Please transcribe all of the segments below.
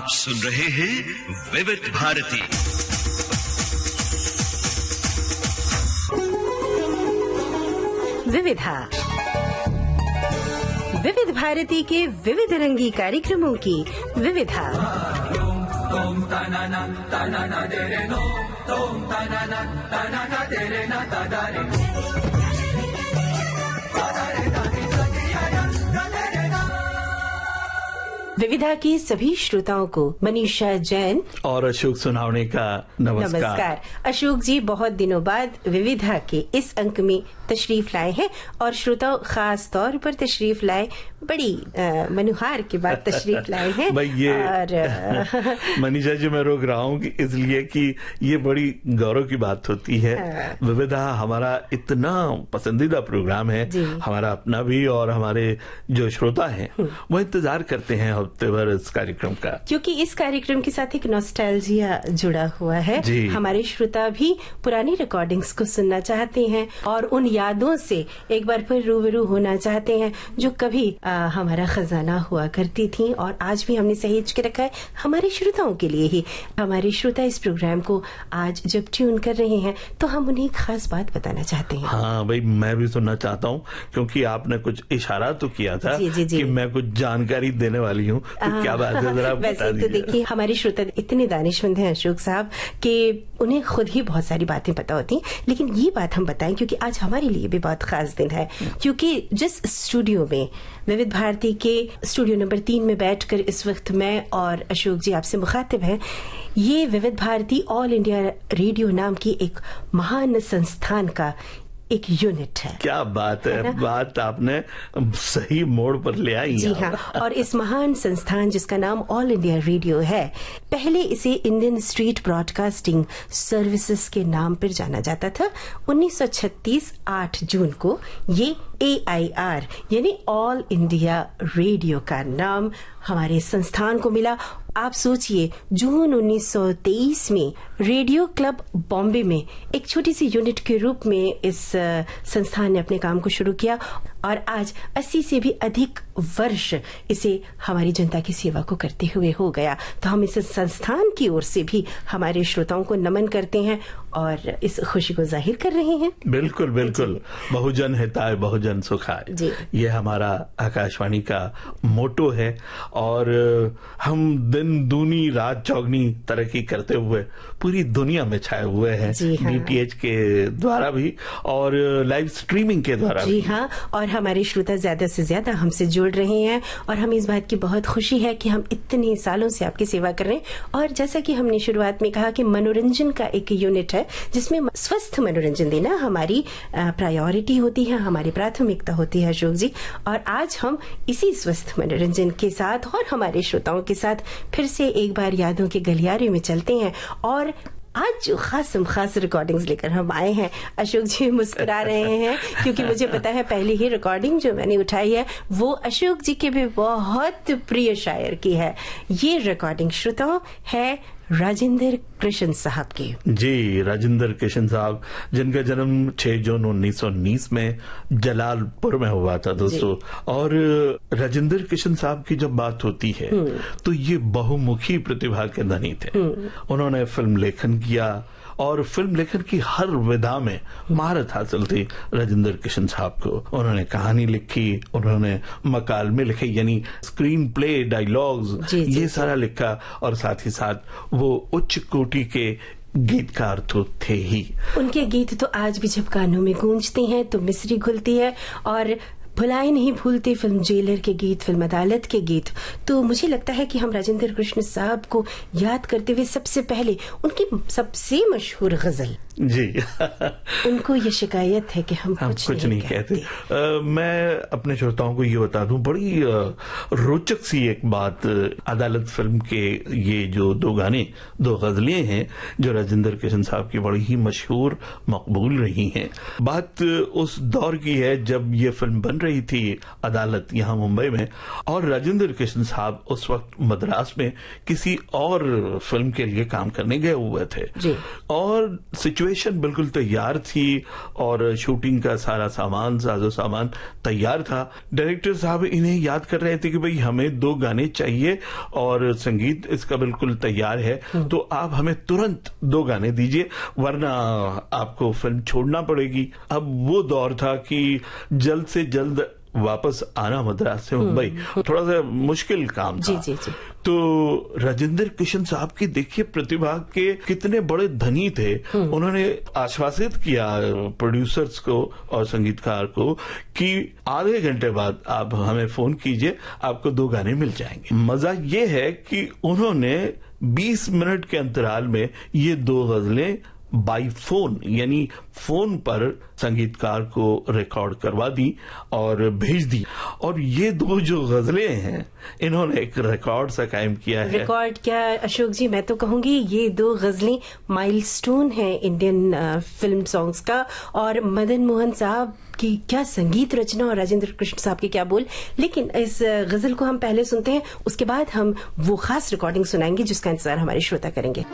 आप सुन रहे हैं विविध भारती। विविधा, विविध भारती के विविध रंगी कार्यक्रमों की विविधा। विविधा के सभी श्रोताओं को मनीषा जैन और अशोक सुनावने का नमस्कार। अशोक जी बहुत दिनों बाद विविधा के इस अंक में तशरीफ लाए हैं और श्रोताओं खास तौर पर तशरीफ लाए, बड़ी मनुहार के बाद तशरीफ लाए हैं। भाई ये और मनीषा जी मैं रोक रहा हूँ इसलिए कि ये बड़ी गौरव की बात होती है। विविधा हमारा इतना पसंदीदा प्रोग्राम है, हमारा अपना भी और हमारे जो श्रोता हैं वो इंतजार करते हैं हफ्ते भर इस कार्यक्रम का, क्योंकि इस कार्यक्रम के साथ एक नॉस्टैल्जिया जुड़ा हुआ है। हमारे श्रोता भी पुरानी रिकॉर्डिंग्स को सुनना चाहते हैं और उन यादों से एक बार फिर रूबरू होना चाहते हैं जो कभी हमारा खजाना हुआ करती थी और आज भी हमने सहेज के रखा है हमारे श्रोताओं के लिए ही। हमारे श्रोता इस प्रोग्राम को आज जब ट्यून कर रहे हैं तो हम उन्हें खास बात बताना चाहते हैं। हाँ भाई, मैं भी सुनना चाहता हूँ क्योंकि आपने कुछ इशारा तो किया था कि मैं कुछ जानकारी देने वाली हूँ, तो क्या बात है जरा बता दीजिए। तो देखिए हमारे श्रोता इतने दानिशमंद हैं अशोक साहब कि उन्हें खुद ही बहुत सारी बातें पता होती, लेकिन ये बात हम बताएं क्योंकि आज हमारे लिए भी बहुत खास दिन है। क्योंकि जिस स्टूडियो में विविध भारती के स्टूडियो नंबर 3 में बैठकर इस वक्त मैं और अशोक जी आपसे मुखातिब हैं, ये विविध भारती ऑल इंडिया रेडियो नाम की एक महान संस्थान का एक यूनिट है। क्या बात है, बात आपने सही मोड़ पर ले आई। जी हाँ, और इस महान संस्थान जिसका नाम ऑल इंडिया रेडियो है, पहले इसे इंडियन स्ट्रीट ब्रॉडकास्टिंग सर्विसेज के नाम पर जाना जाता था। 1936 8 जून को ये AIR यानी ऑल इंडिया रेडियो का नाम हमारे संस्थान को मिला। आप सोचिए, जून 1923 में रेडियो क्लब बॉम्बे में एक छोटी सी यूनिट के रूप में इस संस्थान ने अपने काम को शुरू किया और आज 80 से भी अधिक वर्ष इसे हमारी जनता की सेवा को करते हुए हो गया। तो हम इस संस्थान की ओर से भी हमारे श्रोताओं को नमन करते हैं और इस खुशी को जाहिर कर रहे हैं। बिल्कुल बिल्कुल, बहुजन हिताय बहुजन सुखाय, ये हमारा आकाशवाणी का मोटो है और हम दिन दूनी रात चौगनी तरक्की करते हुए पूरी दुनिया में छाए हुए हैं। DTH के द्वारा भी और लाइव स्ट्रीमिंग के द्वारा भी। हाँ, और हमारे श्रोता ज्यादा से ज्यादा हमसे जुड़ रहे हैं और हमें इस बात की बहुत खुशी है कि हम इतने सालों से आपकी सेवा कर रहे हैं। और जैसा कि हमने शुरुआत में कहा कि मनोरंजन का एक यूनिट है जिसमें स्वस्थ मनोरंजन देना हमारी प्रायोरिटी होती है, हमारी प्राथमिकता होती है अशोक जी। और आज हम इसी स्वस्थ मनोरंजन के साथ और हमारे श्रोताओं के साथ फिर से एक बार यादों के गलियारे में चलते हैं और आज जो खास रिकॉर्डिंग्स लेकर हम आए हैं। अशोक जी मुस्कुरा रहे हैं क्योंकि मुझे पता है पहली ही रिकॉर्डिंग जो मैंने उठाई है वो अशोक जी के भी बहुत प्रिय शायर की है। ये रिकॉर्डिंग श्रोताओं है राजेंद्र कृष्ण साहब की। जी, राजेंद्र कृष्ण साहब जिनका जन्म 6 जून 1919 में जलालपुर में हुआ था दोस्तों। और राजेंद्र कृष्ण साहब की जब बात होती है तो ये बहुमुखी प्रतिभा के धनी थे। उन्होंने फिल्म लेखन किया और फिल्म लेखन की हर विधा में महारत हासिल थी राजेंद्र कृष्ण साहब को। उन्होंने कहानी लिखी, उन्होंने मकालमे लिखे यानी स्क्रीन प्ले, डायलॉग्स, ये सारा लिखा और साथ ही साथ वो उच्च कोटि के गीतकार तो थे ही। उनके गीत तो आज भी जब कानों में गूंजते हैं तो मिसरी घुलती है और भुलाए नहीं भूलते फिल्म जेलर के गीत, फिल्म अदालत के गीत। तो मुझे लगता है कि हम राजेंद्र कृष्ण साहब को याद करते हुए सबसे पहले उनकी सबसे मशहूर गजल जी उनको ये शिकायत है कि हम कुछ नहीं कहते। मैं अपने श्रोताओं को ये बता दूं, बड़ी रोचक सी एक बात, अदालत फिल्म के ये जो 2 गाने, 2 गजलें हैं जो राजेंद्र कृष्ण साहब की बड़ी ही मशहूर मकबूल रही हैं। बात उस दौर की है जब ये फिल्म बन रही थी अदालत यहाँ मुंबई में और राजेंद्र कृष्ण साहब उस वक्त मद्रास में किसी और फिल्म के लिए काम करने गए हुए थे और सिचुएशन बिल्कुल तैयार थी और शूटिंग का सारा सामान, साजो सामान तैयार था। डायरेक्टर साहब इन्हें याद कर रहे थे कि भाई हमें 2 गाने चाहिए और संगीत इसका बिल्कुल तैयार है, तो आप हमें तुरंत 2 गाने दीजिए वरना आपको फिल्म छोड़ना पड़ेगी। अब वो दौर था कि जल्द से जल्द वापस आना मद्रास से मुंबई थोड़ा सा मुश्किल काम था। जी। तो राजेंद्र किशन साहब की देखिए प्रतिभा के कितने बड़े धनी थे। उन्होंने आश्वासित किया प्रोड्यूसर्स को और संगीतकार को कि आधे घंटे बाद आप हमें फोन कीजिए, आपको 2 गाने मिल जाएंगे। मजा ये है कि उन्होंने 20 मिनट के अंतराल में ये 2 गजलें बाई फोन यानी फोन पर संगीतकार को रिकॉर्ड करवा दी और भेज दी। और ये 2 जो गजलें हैं इन्होंने एक रिकॉर्ड सा कायम किया है। रिकॉर्ड क्या अशोक जी, मैं तो कहूंगी ये 2 गजलें माइलस्टोन है इंडियन फिल्म सॉन्ग्स का। और मदन मोहन साहब की क्या संगीत रचना और राजेंद्र कृष्ण साहब के क्या बोल। लेकिन इस गजल को हम पहले सुनते हैं, उसके बाद हम वो खास रिकॉर्डिंग सुनाएंगे जिसका इंतजार हमारे श्रोता करेंगे।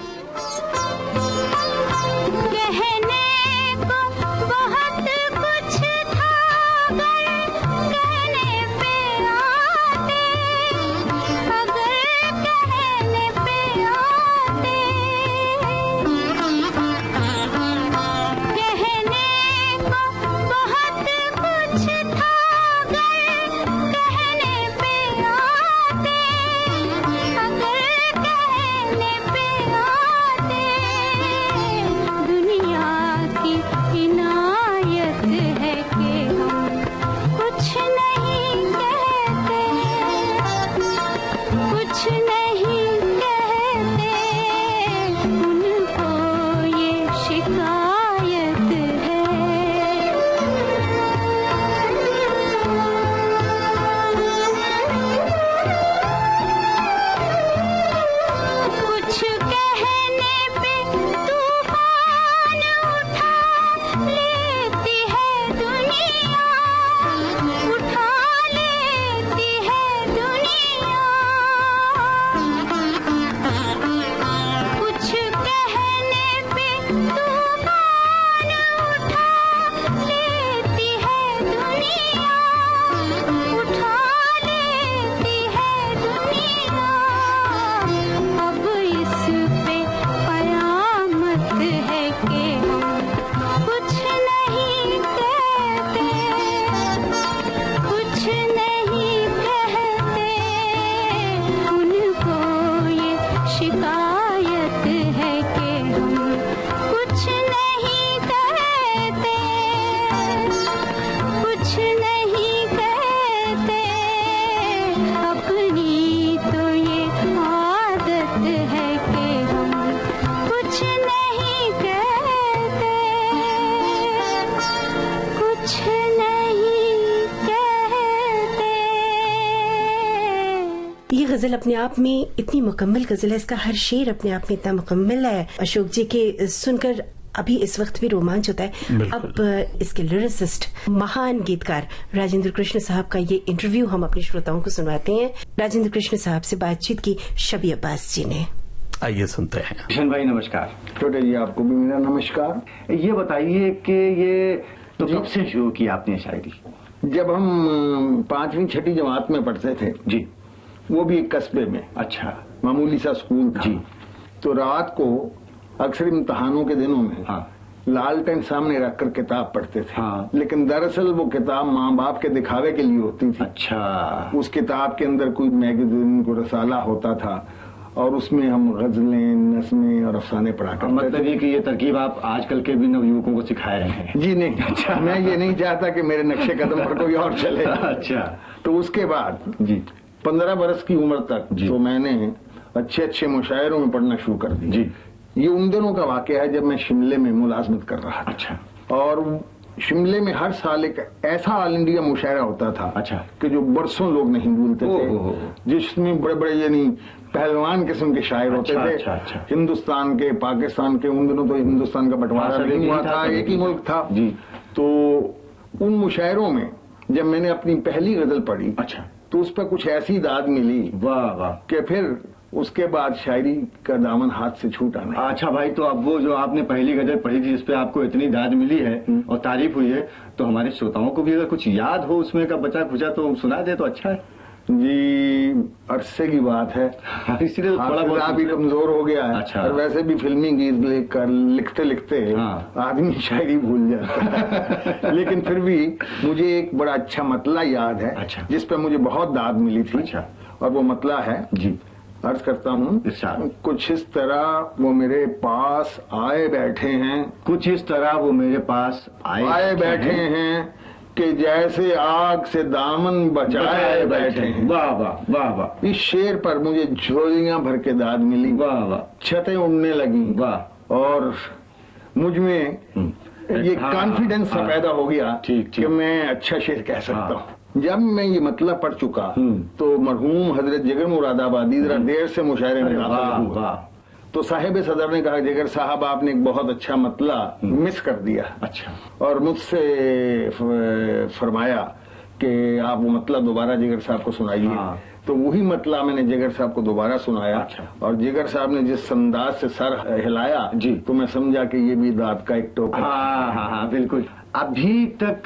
गजल अपने आप में इतनी मुकम्मल गजल है, इसका हर शेर अपने आप में इतना मुकम्मल है अशोक जी के सुनकर अभी इस वक्त भी रोमांच होता है। अब इसके लिरिसिस्ट महान गीतकार राजेंद्र कृष्ण साहब का ये इंटरव्यू हम अपने श्रोताओं को सुनवाते हैं। राजेंद्र कृष्ण साहब से बातचीत की शबी अब्बास जी ने। आइए सुनते हैं। किशन भाई नमस्कार। छोटे जी आपको भी मेरा नमस्कार। ये बताइए कि ये तो कब से शुरू की आपने शायरी? जब हम 5वीं 6ठी जमात में पढ़ते थे जी, वो भी एक कस्बे में, अच्छा मामूली सा स्कूल था जी। तो रात को अक्सर इम्तहानों के दिनों में लालटेन सामने रखकर किताब पढ़ते थे। लेकिन दरअसल वो किताब माँ बाप के दिखावे के लिए होती थी। अच्छा। उस किताब के अंदर कोई मैगजीन को रसाला होता था और उसमें हम गजलें, नज़में और अफसाने पढ़ा करते। मतलब ये कि ये तरकीब आप आजकल के भी नवयुवकों को सिखा रहे हैं? जी नहीं। अच्छा। मैं ये नहीं चाहता कि मेरे नक्शे कदम पर कोई और चले। अच्छा। तो उसके बाद जी 15 बरस की उम्र तक तो मैंने अच्छे अच्छे मुशायरों में पढ़ना शुरू कर दिया। जी। ये उन दिनों का वाकया है जब मैं शिमले में मुलाजमत कर रहा था। अच्छा। और शिमले में हर साल एक ऐसा ऑल इंडिया मुशायरा होता था। अच्छा। कि जो बरसों लोग नहीं भूलते थे, जिसमें बड़े बड़े यानी पहलवान किस्म के शायर होते थे। अच्छा। हिंदुस्तान के, पाकिस्तान के, उन दिनों तो हिंदुस्तान का बंटवारा नहीं हुआ था, एक ही मुल्क था जी। तो उन मुशायरों में जब मैंने अपनी पहली गजल पढ़ी, अच्छा, तो उस पर कुछ ऐसी दाद मिली, वाह वाह, कि फिर उसके बाद शायरी का दामन हाथ से छूटा नहीं। अच्छा भाई, तो अब वो जो आपने पहली गजल पढ़ी थी जिसपे आपको इतनी दाद मिली है और तारीफ हुई है, तो हमारे श्रोताओं को भी अगर कुछ याद हो उसमें का बचा खुचा तो सुना दे तो अच्छा है जी। अरसे की बात है, इसलिए थोड़ा बहुत भी कमजोर हो गया है। अच्छा। और वैसे भी फिल्मी गीत लेकर लिखते लिखते आदमी शायरी भूल जाता है। लेकिन फिर भी मुझे एक बड़ा अच्छा मतला याद है। अच्छा। जिस पर मुझे बहुत दाद मिली थी। अच्छा। और वो मतला है जी, अर्ज करता हूँ, कुछ इस तरह वो मेरे पास आए बैठे हैं, कुछ इस तरह वो मेरे पास आए बैठे हैं कि जैसे आग से दामन बचाए बैठे हैं। वाह वाह वाह वाह। इस शेर पर मुझे झोलियां भर के दाद मिली। वाह वाह। छतें उड़ने लगी। वाह। और मुझ में ये कॉन्फिडेंस सा पैदा हो गया कि मैं अच्छा शेर कह सकता हूँ। जब मैं ये मतलब पढ़ चुका तो मरहूम हजरत जिगर मुरादाबादी जरा देर से मुशायरे में दाखिल हुआ। तो साहिब सदर ने कहा, जिगर साहब आपने एक बहुत अच्छा मतला मिस कर दिया। अच्छा। और मुझसे फरमाया कि आप वो मतला दोबारा जिगर साहब को सुनाइए। तो वही मतला मैंने जिगर साहब को दोबारा सुनाया। अच्छा। और जिगर साहब ने जिस अंदाज से सर हिलाया जी, तो मैं समझा कि ये भी दाद का एक टोकन। हाँ, बिल्कुल। अभी तक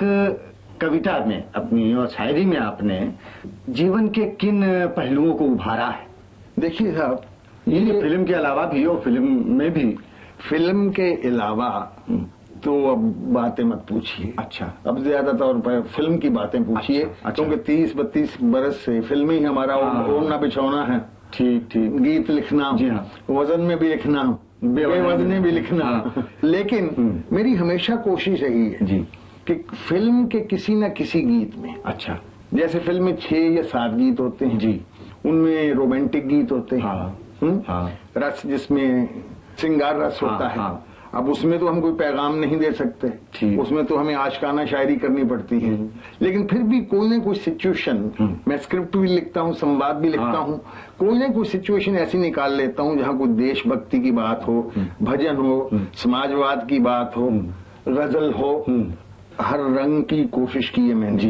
कविता में अपनी और शायरी में आपने जीवन के किन पहलुओं को उभारा है? देखिए साहब, ये फिल्म के अलावा भी हो, फिल्म में भी। फिल्म के अलावा तो अब बातें मत पूछिए। अच्छा। अब ज्यादा तौर पर फिल्म की बातें पूछिए। अच्छा। क्योंकि 30-32 बरस से फिल्म ही हमारा ओढ़ना बिछौना है। ठीक ठीक। गीत लिखना, जी हाँ, वजन में भी लिखना, बेवजन भी लिखना। लेकिन मेरी हमेशा कोशिश रही है जी कि फिल्म के किसी न किसी गीत में, अच्छा, जैसे फिल्म में 6 या 7 गीत होते हैं जी, उनमें रोमांटिक गीत होते हैं, रस जिसमें श्रृंगार रस होता है। अब उसमें तो हम कोई पैगाम नहीं दे सकते, उसमें तो हमें आशिकाना शायरी करनी पड़ती है। लेकिन फिर भी कोई ना कोई सिचुएशन, मैं स्क्रिप्ट भी लिखता हूँ, संवाद भी लिखता हूँ, कोई ना कोई सिचुएशन ऐसी निकाल लेता हूँ जहाँ कोई देशभक्ति की बात हो, भजन हो, समाजवाद की बात हो, गजल हो। हर रंग की कोशिश की है मैंने जी।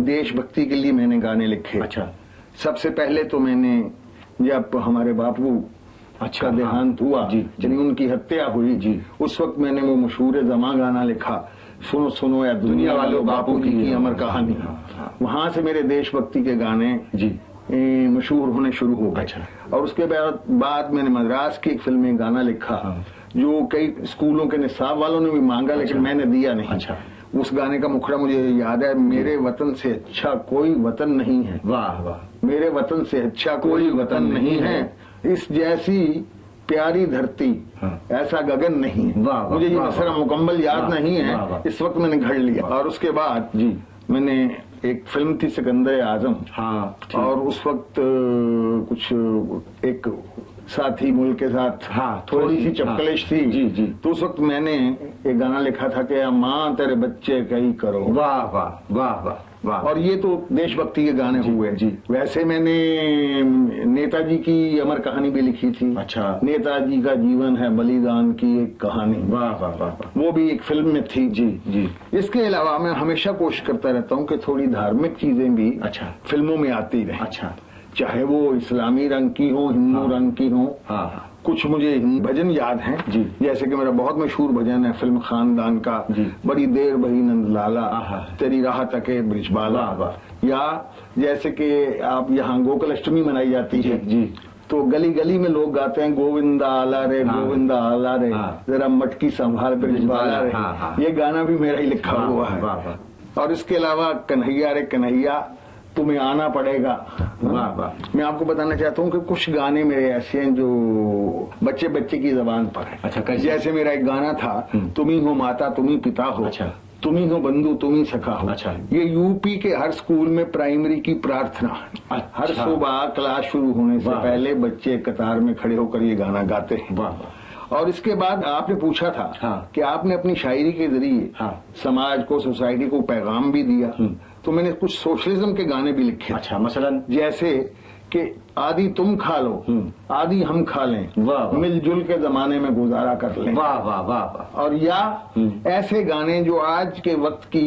देशभक्ति के लिए मैंने गाने लिखे। अच्छा। सबसे पहले तो मैंने, जब हमारे बापू का देहांत हुआ जी, यानी उनकी हत्या हुई जी, उस वक्त मैंने वो मशहूर जमा गाना लिखा, सुनो सुनो या दुनिया वालों बापू की अमर कहानी। वहां से मेरे देशभक्ति के गाने जी मशहूर होने शुरू हो गए। अच्छा। और उसके बाद मैंने मद्रास की एक फिल्म में गाना लिखा जो कई स्कूलों के निसाब वालों ने भी मांगा, लेकिन मैंने दिया नहीं। अच्छा। उस गाने का मुखड़ा मुझे याद है, मेरे वतन से अच्छा कोई वतन नहीं है। वाह वाह। मेरे वतन से अच्छा कोई वतन नहीं है, इस जैसी प्यारी धरती ऐसा गगन नहीं है। वाह, मुझे ये मसरा मुकम्मल याद नहीं है, इस वक्त मैंने घड़ लिया। और उसके बाद जी मैंने एक फिल्म थी सिकंदर आजम। हाँ। और उस वक्त कुछ एक साथी मुल्क के साथ थोड़ी सी चपकलिश थी जी जी। तो उस वक्त मैंने एक गाना लिखा था कि माँ तेरे बच्चे कहीं करो। वाह वाह वाह वाह वाह। और ये तो देशभक्ति के गाने हुए जी। वैसे मैंने नेताजी की अमर कहानी भी लिखी थी। अच्छा। नेताजी का जीवन है बलिदान की एक कहानी। वाह वाह वाह। वो भी एक फिल्म में थी जी जी। इसके अलावा मैं हमेशा कोशिश करता रहता हूँ कि थोड़ी धार्मिक चीजें भी अच्छा फिल्मों में आती रहे। अच्छा। चाहे वो इस्लामी रंग की हो, हिंदू रंग की हो। कुछ मुझे भजन याद हैं जी, जैसे कि मेरा बहुत मशहूर भजन है फिल्म खानदान का, बड़ी देर बही नंद लाला तेरी राह तके ब्रिजबाला। या जैसे कि आप यहाँ गोकुल अष्टमी मनाई जाती है जी, तो गली गली में लोग गाते हैं गोविंदा आला रे गोविंदा आला रे, जरा मटकी संभाल ब्रिजबाला रे। ये गाना भी मेरा ही लिखा हुआ है। और इसके अलावा कन्हैया रे कन्हैया तुम्हें आना पड़ेगा। वाह वाह। मैं आपको बताना चाहता हूँ कि कुछ गाने मेरे ऐसे हैं जो बच्चे बच्चे की जबान पर है। अच्छा। जैसे मेरा एक गाना था, तुम ही हो माता तुम ही पिता हो। अच्छा। तुम ही हो बंधु तुम ही सखा हो। अच्छा। ये यूपी के हर स्कूल में प्राइमरी की प्रार्थना है। हर सुबह क्लास शुरू होने से पहले बच्चे कतार में खड़े होकर ये गाना गाते हैं। वाह। और इसके बाद आपने पूछा था कि आपने अपनी शायरी के जरिए समाज को, सोसाइटी को पैगाम भी दिया, तो मैंने कुछ सोशलिज्म के गाने भी लिखे। अच्छा। मसलन जैसे कि आदि तुम खा लो आदि हम खा लें, मिलजुल के जमाने में गुजारा कर लें। वाह वाह वाह। और या ऐसे गाने जो आज के वक्त की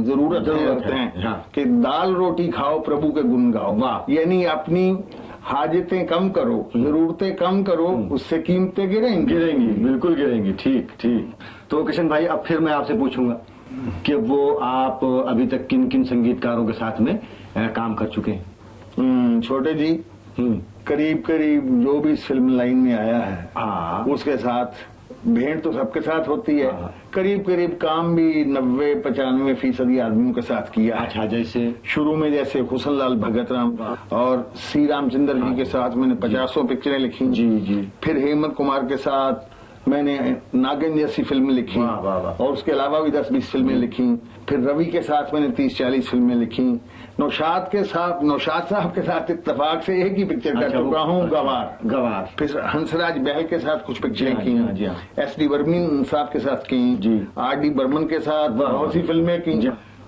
जरूरत है कि दाल रोटी खाओ प्रभु के गुण गाओ। यानी अपनी हाजतें कम करो, जरूरतें कम करो, उससे कीमतें गिरेंगी। गिरेंगी, बिल्कुल गिरेंगी। ठीक ठीक। तो किशन भाई, अब फिर मैं आपसे पूछूंगा कि वो आप अभी तक किन किन संगीतकारों के साथ में काम कर चुके हैं? छोटे जी, करीब करीब जो भी इस फिल्म लाइन में आया है उसके साथ भेंट तो सबके साथ होती है। करीब करीब काम भी 90-95% आदमियों के साथ किया। अच्छा, जैसे शुरू में जैसे हुसन लाल भगत राम और सी रामचंद्र जी के साथ मैंने 50 पिक्चरें लिखी। जी जी। फिर हेमंत कुमार के साथ मैंने नागिन जैसी फिल्म लिखी। वाह वाह वाह। और उसके अलावा भी 10-20 फिल्में लिखी। फिर रवि के साथ मैंने 30-40 फिल्में लिखी। नौशाद साहब के साथ इत्तेफाक से एक ही पिक्चर कर चुका हूँ, गवार। फिर हंसराज बहल के साथ कुछ पिक्चरें की। SD बर्मन साहब के साथ की। RD बर्मन के साथ बहुत सी फिल्में की।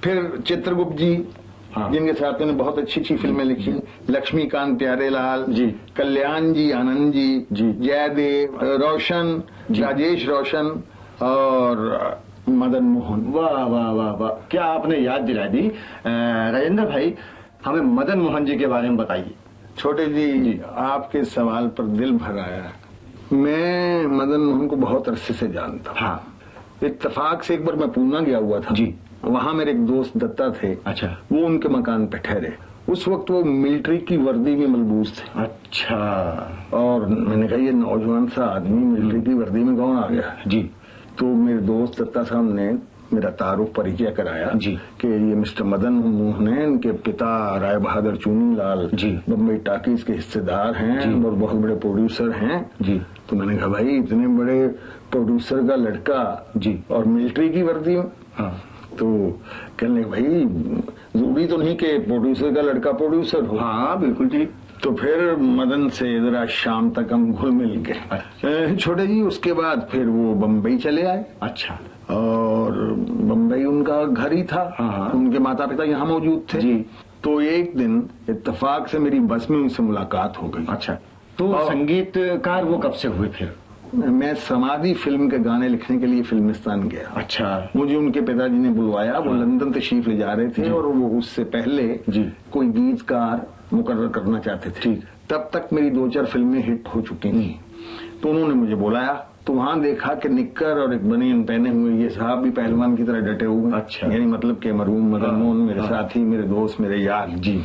फिर चित्रगुप्त जी, जिनके साथ मैंने बहुत अच्छी फिल्में लिखी। लक्ष्मीकांत प्यारेलाल जी, कल्याण जी, आनंद जी, जयदेव, रोशन, राजेश रोशन और मदन मोहन। वाह वाह वाह वाह, क्या आपने याद दिला दी। राजेंद्र भाई, हमें मदन मोहन जी के बारे में बताइए। छोटे जी, आपके सवाल पर दिल भर आया। मैं मदन मोहन को बहुत अरसे से जानता हूँ। इत्तेफाक से एक बार मैं पूना गया हुआ था जी। वहाँ मेरे एक दोस्त दत्ता थे। अच्छा। वो उनके मकान पे ठहरे। उस वक्त वो मिलिट्री की वर्दी में मलबूस थे। अच्छा। और मैंने कहा, ये नौजवान सा आदमी मिलिट्री की वर्दी में कौन आ गया जी। तो मेरे दोस्त दत्ता साहब ने मेरा तारुफ परिचय कराया जी कि ये मिस्टर मदन मोहन है, इनके पिता राय बहादुर चूनी लाल जी बम्बई टाकीज के हिस्सेदार हैं और बहुत बड़े प्रोड्यूसर हैं जी। तो मैंने कहा, भाई इतने बड़े प्रोड्यूसर का लड़का जी और मिलिट्री की वर्दी में। तो कहने, भाई जरूरी तो नहीं कि प्रोड्यूसर का लड़का प्रोड्यूसर हो। बिल्कुल जी। तो फिर मदन से जरा शाम तक हम घुल मिल गए। छोटे जी, उसके बाद फिर वो बम्बई चले आए। अच्छा। और बम्बई उनका घर ही था। उनके माता पिता यहाँ मौजूद थे जी। तो एक दिन इत्तेफाक से मेरी बस में उनसे मुलाकात हो गई। अच्छा। तो संगीतकार वो कब से हुए फिर? मैं समाधि फिल्म के गाने लिखने के लिए फिल्मिस्तान गया। अच्छा। मुझे उनके पिताजी ने बुलवाया। वो लंदन तशरीफ ले जा रहे थे और वो उससे पहले जी कोई गीतकार मुकर्रर करना चाहते थे। तब तक मेरी 2-4 फिल्में हिट हो चुकी थी। तो उन्होंने मुझे बुलाया। तो वहां देखा कि निक्कर और एक बनियान पहने हुए ये साहब भी पहलवान की तरह डटे हुए। अच्छा। यानी मतलब के मरहूम मदन मोहन मेरे साथी, मेरे दोस्त, मेरे यार जी।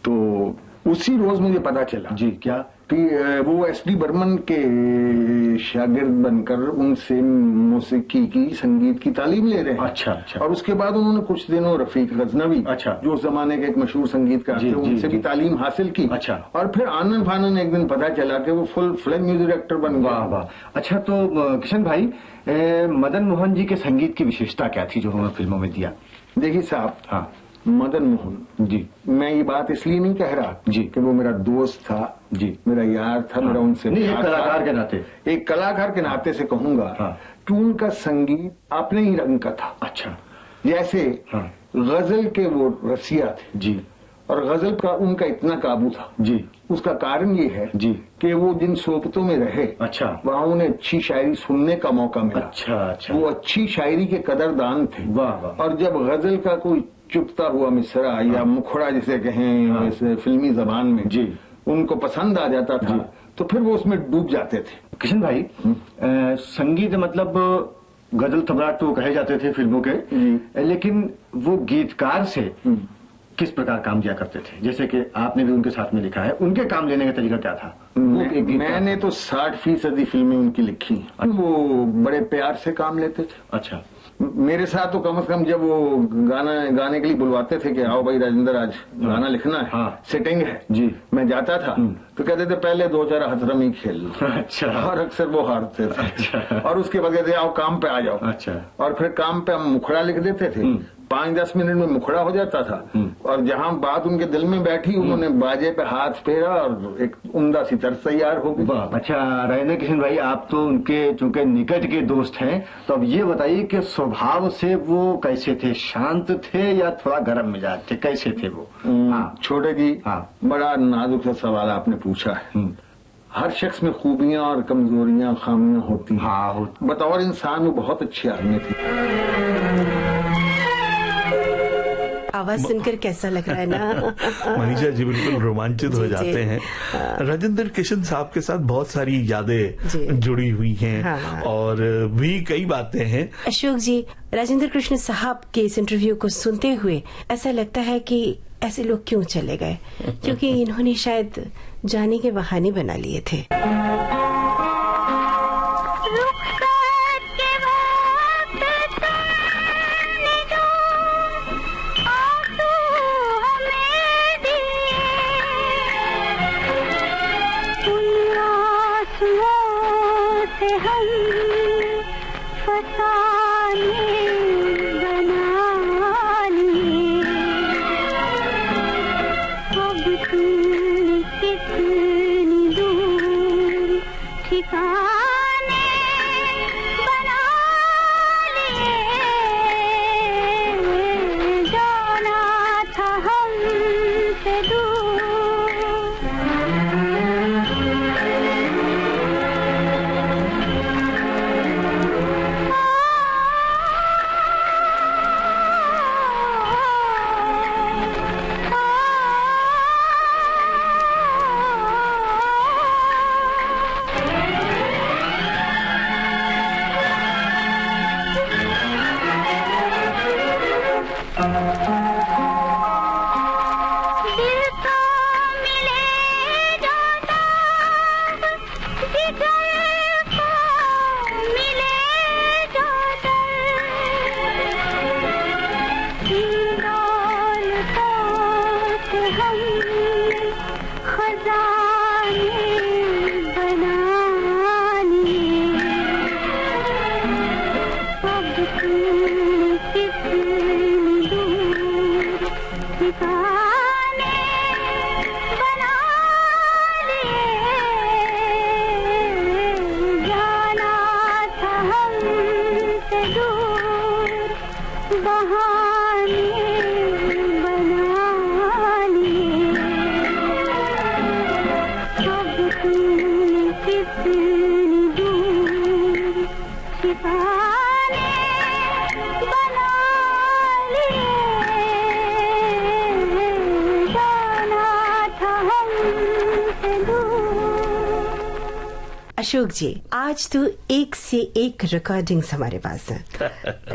तो उसी रोज मुझे पता चला जी क्या कि वो SD बर्मन के शागिर्द बनकर उनसे मौसीकी की, संगीत की तालीम ले रहे हैं। अच्छा अच्छा। और उसके बाद उन्होंने कुछ दिनों रफीक गजनवी, अच्छा, जो उस जमाने के एक मशहूर संगीतकार थे, उनसे भी तालीम हासिल की। अच्छा। और फिर आनन फानन एक दिन पता चला कि वो फुल फ्लेम म्यूजिक डायरेक्टर बन गया। वाह। अच्छा, तो किशन भाई, मदन मोहन जी के संगीत की विशेषता क्या थी जो उन्होंने फिल्मों में दिया? देखिए साहब, मदन मोहन जी, मैं ये बात इसलिए नहीं कह रहा जी कि वो मेरा दोस्त था जी, मेरा यार था, मेरा उनसे कलाकार के नाते, एक कलाकार के नाते से कहूंगा कि उनका संगीत अपने ही रंग का था। अच्छा। जैसे गजल के वो रसिया थे जी, और गजल का उनका इतना काबू था जी। उसका कारण ये है जी कि वो जिन सोबतों में रहे, अच्छा, वहाँ उन्हें अच्छी शायरी सुनने का मौका मिला। अच्छा अच्छा। वो अच्छी शायरी के कदरदान थे। वाह। और जब गजल का कोई चुपता हुआ मिसरा या मुखड़ा जिसे कहें फिल्मी जबान में जी, उनको पसंद आ जाता था तो फिर वो उसमें डूब जाते थे। किशन भाई, संगीत मतलब गजल सम्राट तो कहे जाते थे फिल्मों के, लेकिन वो गीतकार से किस प्रकार काम किया करते थे? जैसे कि आपने भी उनके साथ में लिखा है, उनके काम लेने का तरीका क्या था? मैंने तो 60% फिल्में उनकी लिखी। वो बड़े प्यार से काम लेते थे। अच्छा। मेरे साथ तो कम से कम जब वो गाने के लिए बुलवाते थे कि आओ भाई राजेंद्र, आज गाना लिखना है, सेटिंग है जी, मैं जाता था तो कहते थे पहले 2-4 हथरम ही खेल लो। अच्छा। और अक्सर वो हारते थे। अच्छा। और उसके बाद कहते आओ काम पे आ जाओ। अच्छा। और फिर काम पे हम मुखड़ा लिख देते थे। 5-10 मिनट में मुखड़ा हो जाता था। और जहां बात उनके दिल में बैठी, उन्होंने बाजे पे हाथ फेरा और एक उम्दा सी तर्ज तैयार हो गई। अच्छा राजेंद्र किशन भाई, आप तो उनके चूंकि निकट के दोस्त हैं, तो अब ये बताइए कि स्वभाव से वो कैसे थे? शांत थे या थोड़ा गर्म मिजाज थे? कैसे थे वो? छोटे जी, बड़ा नाजुक सा सवाल आपने पूछा है। हर शख्स में खूबियां और कमजोरियां, खामियां होती हैं। बतौर इंसान वो बहुत अच्छे आदमी थे। आवाज सुनकर कैसा लग रहा है ना। मनीषा जी बिल्कुल रोमांचित हो जाते हैं। राजेंद्र किशन साहब के साथ बहुत सारी यादें जुड़ी हुई हैं। हाँ। और भी कई बातें हैं। अशोक जी, राजेंद्र कृष्ण साहब के इस इंटरव्यू को सुनते हुए ऐसा लगता है कि ऐसे लोग क्यों चले गए, क्योंकि इन्होंने शायद जाने के बहाने बना लिए थे। अशोक जी, आज तो एक से एक रिकॉर्डिंग्स हमारे पास हैं।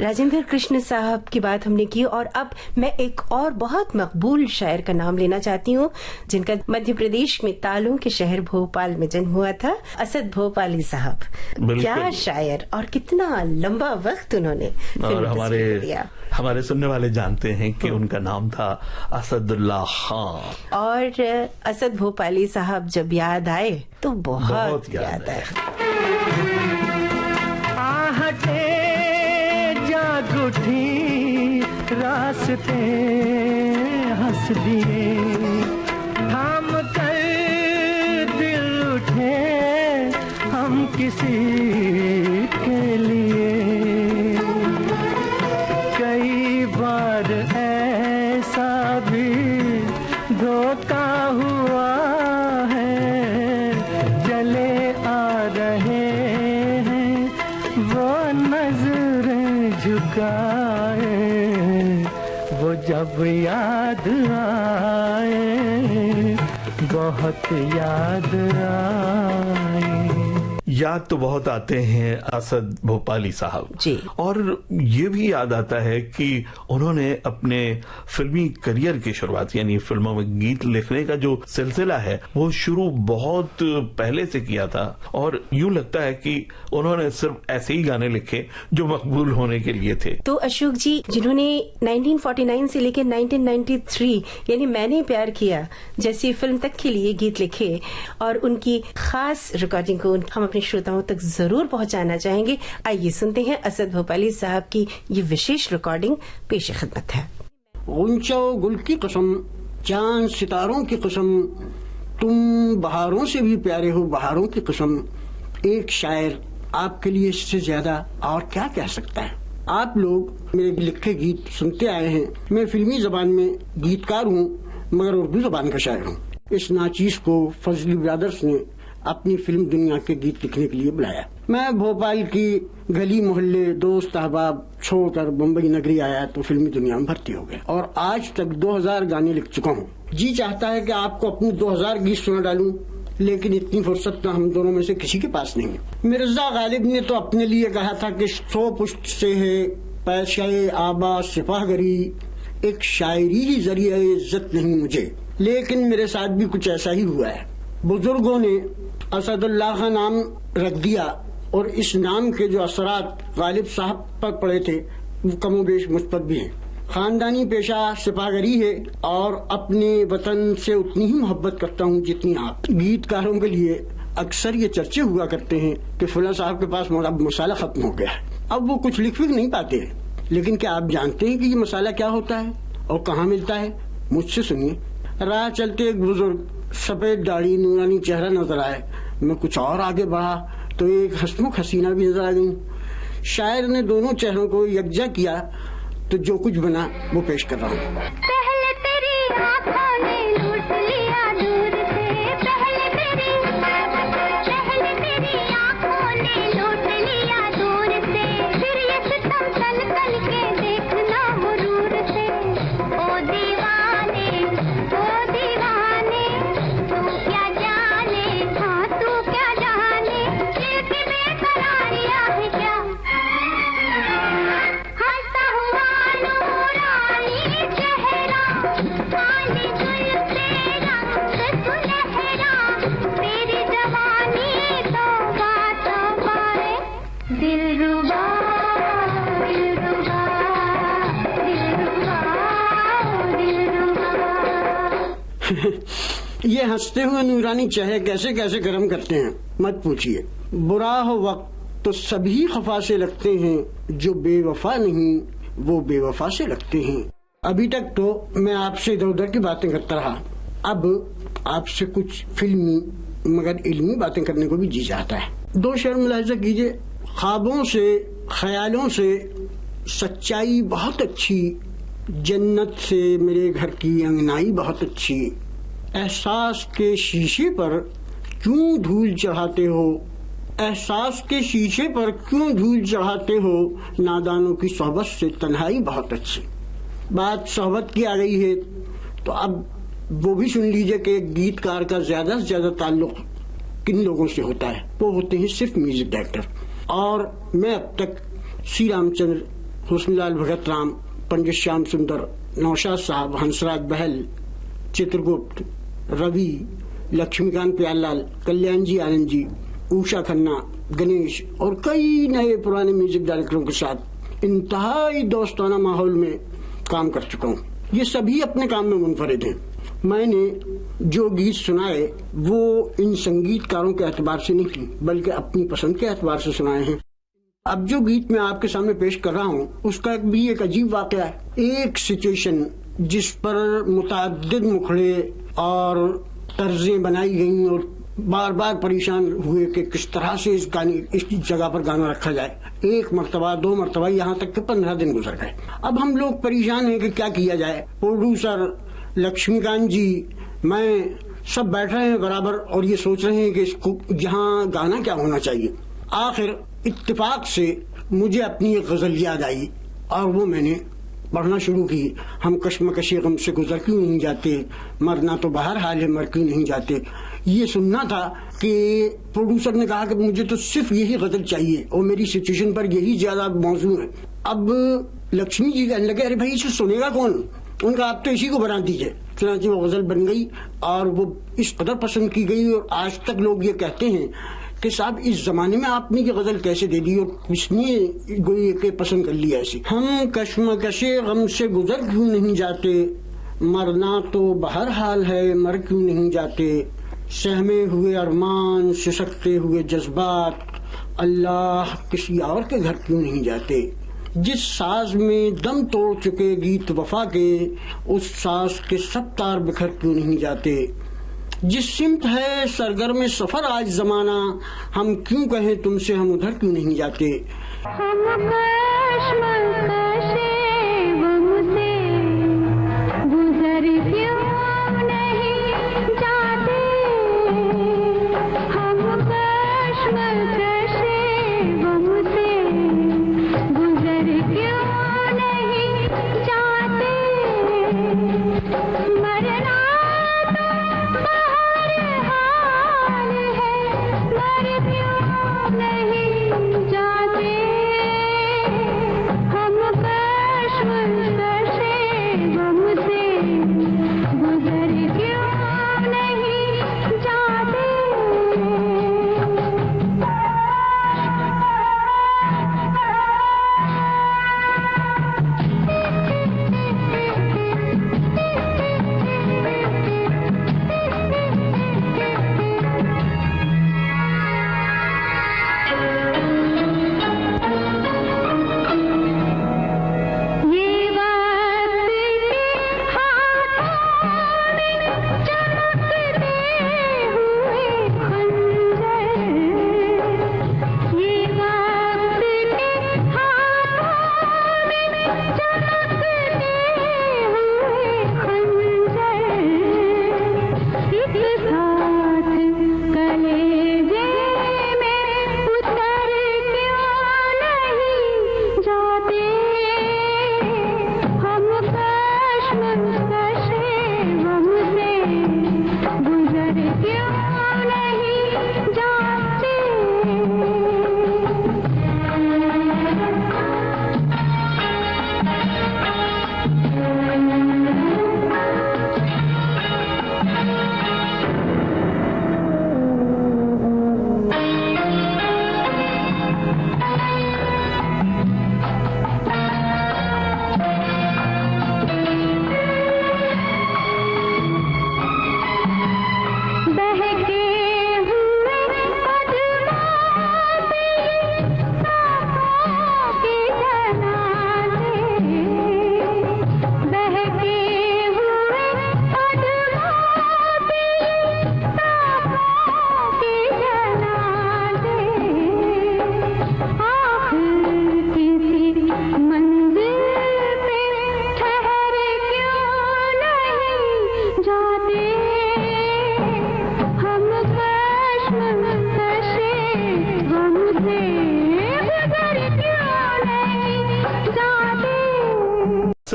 राजेंद्र कृष्ण साहब की बात हमने की, और अब मैं एक और बहुत मकबूल शायर का नाम लेना चाहती हूँ, जिनका मध्य प्रदेश में तालों के शहर भोपाल में जन्म हुआ था। असद भोपाली साहब, क्या शायर, और कितना लंबा वक्त उन्होंने और हमारे सुनने वाले जानते हैं कि उनका नाम था असदुल्लाह खां। और असद भोपाली साहब जब याद आए तो बहुत याद आए। आहटे जाग उठी, रास्ते हंस दिए, हम कर दिल उठे हम किसी के लिए। कई बार ऐसा भी धोखा हुआ है, चले आ रहे हैं वो नजरें झुकाए, वो जब याद आए बहुत याद आए। याद तो बहुत आते हैं असद भोपाली साहब जी। और ये भी याद आता है कि उन्होंने अपने फिल्मी करियर की शुरुआत, यानी फिल्मों में गीत लिखने का जो सिलसिला है, वो शुरू बहुत पहले से किया था। और यूं लगता है कि उन्होंने सिर्फ ऐसे ही गाने लिखे जो मकबूल होने के लिए थे। तो अशोक जी, जिन्होंने 1949 से लेकर 1993 यानी मैंने प्यार किया जैसी फिल्म तक के लिए गीत लिखे, और उनकी खास रिकॉर्डिंग को हम अपने श्रोताओं तक जरूर पहुंचाना चाहेंगे। आइए सुनते हैं असद भोपाली साहब की ये विशेष रिकॉर्डिंग, पेश खिदमत है। गुंचो गुल की कसम, चांद सितारों की कसम, तुम बहारों से भी प्यारे हो बहारों की कसम, एक शायर आपके लिए इससे ज्यादा और क्या कह सकता है। आप लोग मेरे लिखे गीत सुनते आए हैं। मैं फिल्मी जबान में गीतकार हूँ मगर उर्दू जबान का शायर हूँ। इस नाचीज को फजली ब्रदर्स ने अपनी फिल्म दुनिया के गीत लिखने के लिए बुलाया। मैं भोपाल की गली मोहल्ले दोस्त अहबाब छोड़कर मुंबई नगरी आया तो फिल्मी दुनिया में भर्ती हो गया और आज तक 2000 गाने लिख चुका हूँ। जी चाहता है कि आपको अपने 2000 गीत सुना डालूं, लेकिन इतनी फुर्सत तो हम दोनों में से किसी के पास नहीं है। मिर्जा गालिब ने तो अपने लिए कहा था कि 100 पुश्त से है पैशाए आबा सिपाहगरी, एक शायरी ही जरिए इज्जत नहीं मुझे। लेकिन मेरे साथ भी कुछ ऐसा ही हुआ है। बुजुर्गों ने असदुल्लाह का नाम रख दिया और इस नाम के जो असरात गालिब साहब पर पड़े थे वो कमोबेश मुझ पर भी हैं। खानदानी पेशा सिपाहगरी है और अपने वतन से उतनी ही मोहब्बत करता हूँ जितनी आप। गीतकारों के लिए अक्सर ये चर्चे हुआ करते हैं कि फुला साहब के पास मसाला खत्म हो गया है, अब वो कुछ लिख भी नहीं पाते। लेकिन क्या आप जानते हैं कि ये मसाला क्या होता है और कहाँ मिलता है? मुझसे सुनिए। राह चलते एक बुजुर्ग, सफेद दाढ़ी, नूरानी चेहरा नजर आए। मैं कुछ और आगे बढ़ा तो एक हंसमुख हसीना भी नजर आ गई। शायर ने दोनों चेहरों को यकजा किया तो जो कुछ बना वो पेश कर रहा हूँ। पहले तेरी आँखों ने लूट लिया दूर से, पहले तेरी आँखों ने लूट लिया दूर से, फिर ये सितम तल तल के देखना हुरूर से। ओ दीवाने तू क्या जाने, हाँ तू क्या जाने, दिल की बेकरारियां है क्या। हंसता हुआ नूरानी चेहरा, काली जुल्फे रंग सुनहरा, तेरी जवानी तौबा तौबा है, दिलरुबा दिलरुबा दिलरुबा दिलरुबा। ये हंसते हुए नूरानी चेहरे कैसे कैसे गर्म करते हैं मत पूछिए। बुरा हो वक्त तो सभी खफा से लगते हैं, जो बेवफा नहीं वो बेवफा से लगते हैं। अभी तक तो मैं आपसे इधर उधर की बातें करता रहा, अब आपसे कुछ फिल्मी मगर इल्मी बातें करने को भी जी जाता है। 2 शेर मुलाहिजा कीजिए। ख्वाबों से ख्यालों से सच्चाई बहुत अच्छी, जन्नत से मेरे घर की अंगनाई बहुत अच्छी, एहसास के शीशे पर क्यों धूल चढ़ाते हो, एहसास के शीशे पर क्यों धूल चढ़ाते हो, नादानों की सोहबत से तन्हाई बहुत अच्छी। बात सोहबत की आ गई है तो अब वो भी सुन लीजिए कि एक गीतकार का ज्यादा से ज्यादा ताल्लुक किन लोगों से होता है। वो होते हैं सिर्फ म्यूजिक डायरेक्टर। और मैं अब तक श्री रामचंद्र, हुस्नलाल भगत राम, पंडित श्याम सुंदर, नौशाद साहब, हंसराज बहल, चित्रगुप्त, रवि, लक्ष्मीकांत प्यारलाल, कल्याण जी आनंद जी, उषा खन्ना, गणेश और कई नए पुराने म्यूजिक डायरेक्टरों के साथ इंतहाई दोस्ताना माहौल में काम कर चुका हूँ। ये सभी अपने काम में मुनफरिद हैं। मैंने जो गीत सुनाए वो इन संगीतकारों के एतबार से नहीं बल्कि अपनी पसंद के एतबार से सुनाए हैं। अब जो गीत मैं आपके सामने पेश कर रहा हूँ उसका भी एक अजीब वाकया है। एक सिचुएशन जिस पर मुतअद्दिद मुखड़े और तर्जें बनाई गई और बार बार परेशान हुए कि किस तरह से इस जगह पर गाना रखा जाए। 1 मरतबा 2 मरतबा यहाँ तक कि 15 दिन गुजर गए। अब हम लोग परेशान हैं कि क्या किया जाए। प्रोड्यूसर लक्ष्मीकांत जी, मैं सब बैठ रहे हैं बराबर और ये सोच रहे हैं कि इसको यहाँ गाना क्या होना चाहिए। आखिर इत्तेफाक से मुझे अपनी एक गजल याद आई और वो मैंने पढ़ना शुरू की। हम कश्मकशी गम से गुजर क्यों नहीं जाते, मरना तो बाहर हाल है मर क्यों नहीं जाते। ये सुनना था कि प्रोड्यूसर ने कहा कि मुझे तो सिर्फ यही गजल चाहिए और मेरी सिचुएशन पर यही ज्यादा मौजू है। अब लक्ष्मी जी कहने लगे, अरे भाई इसे सुनेगा कौन? उनका आप तो इसी को बना दीजिए। चुनांचे वो गजल बन गई और वो इस कदर पसंद की गई और आज तक लोग ये कहते हैं कि साहब इस जमाने में आपने ये गजल कैसे दे दी और किसने के पसंद कर लिया ऐसी। हम कश्मकशे गम से गुजर क्यों नहीं जाते, मरना तो बहर हाल है मर क्यों नहीं जाते, सहमे हुए अरमान सिसकते हुए जज्बात, अल्लाह किसी और के घर क्यों नहीं जाते। जिस साज में दम तोड़ चुके गीत वफा के, उस साज के सब तार बिखर क्यों नहीं जाते। जिस सिमत है सरगर्म सफर आज जमाना, हम क्यों कहें तुमसे हम उधर क्यों नहीं जाते। हम कश्मकशे गम से गुजर क्यों नहीं जाते, हम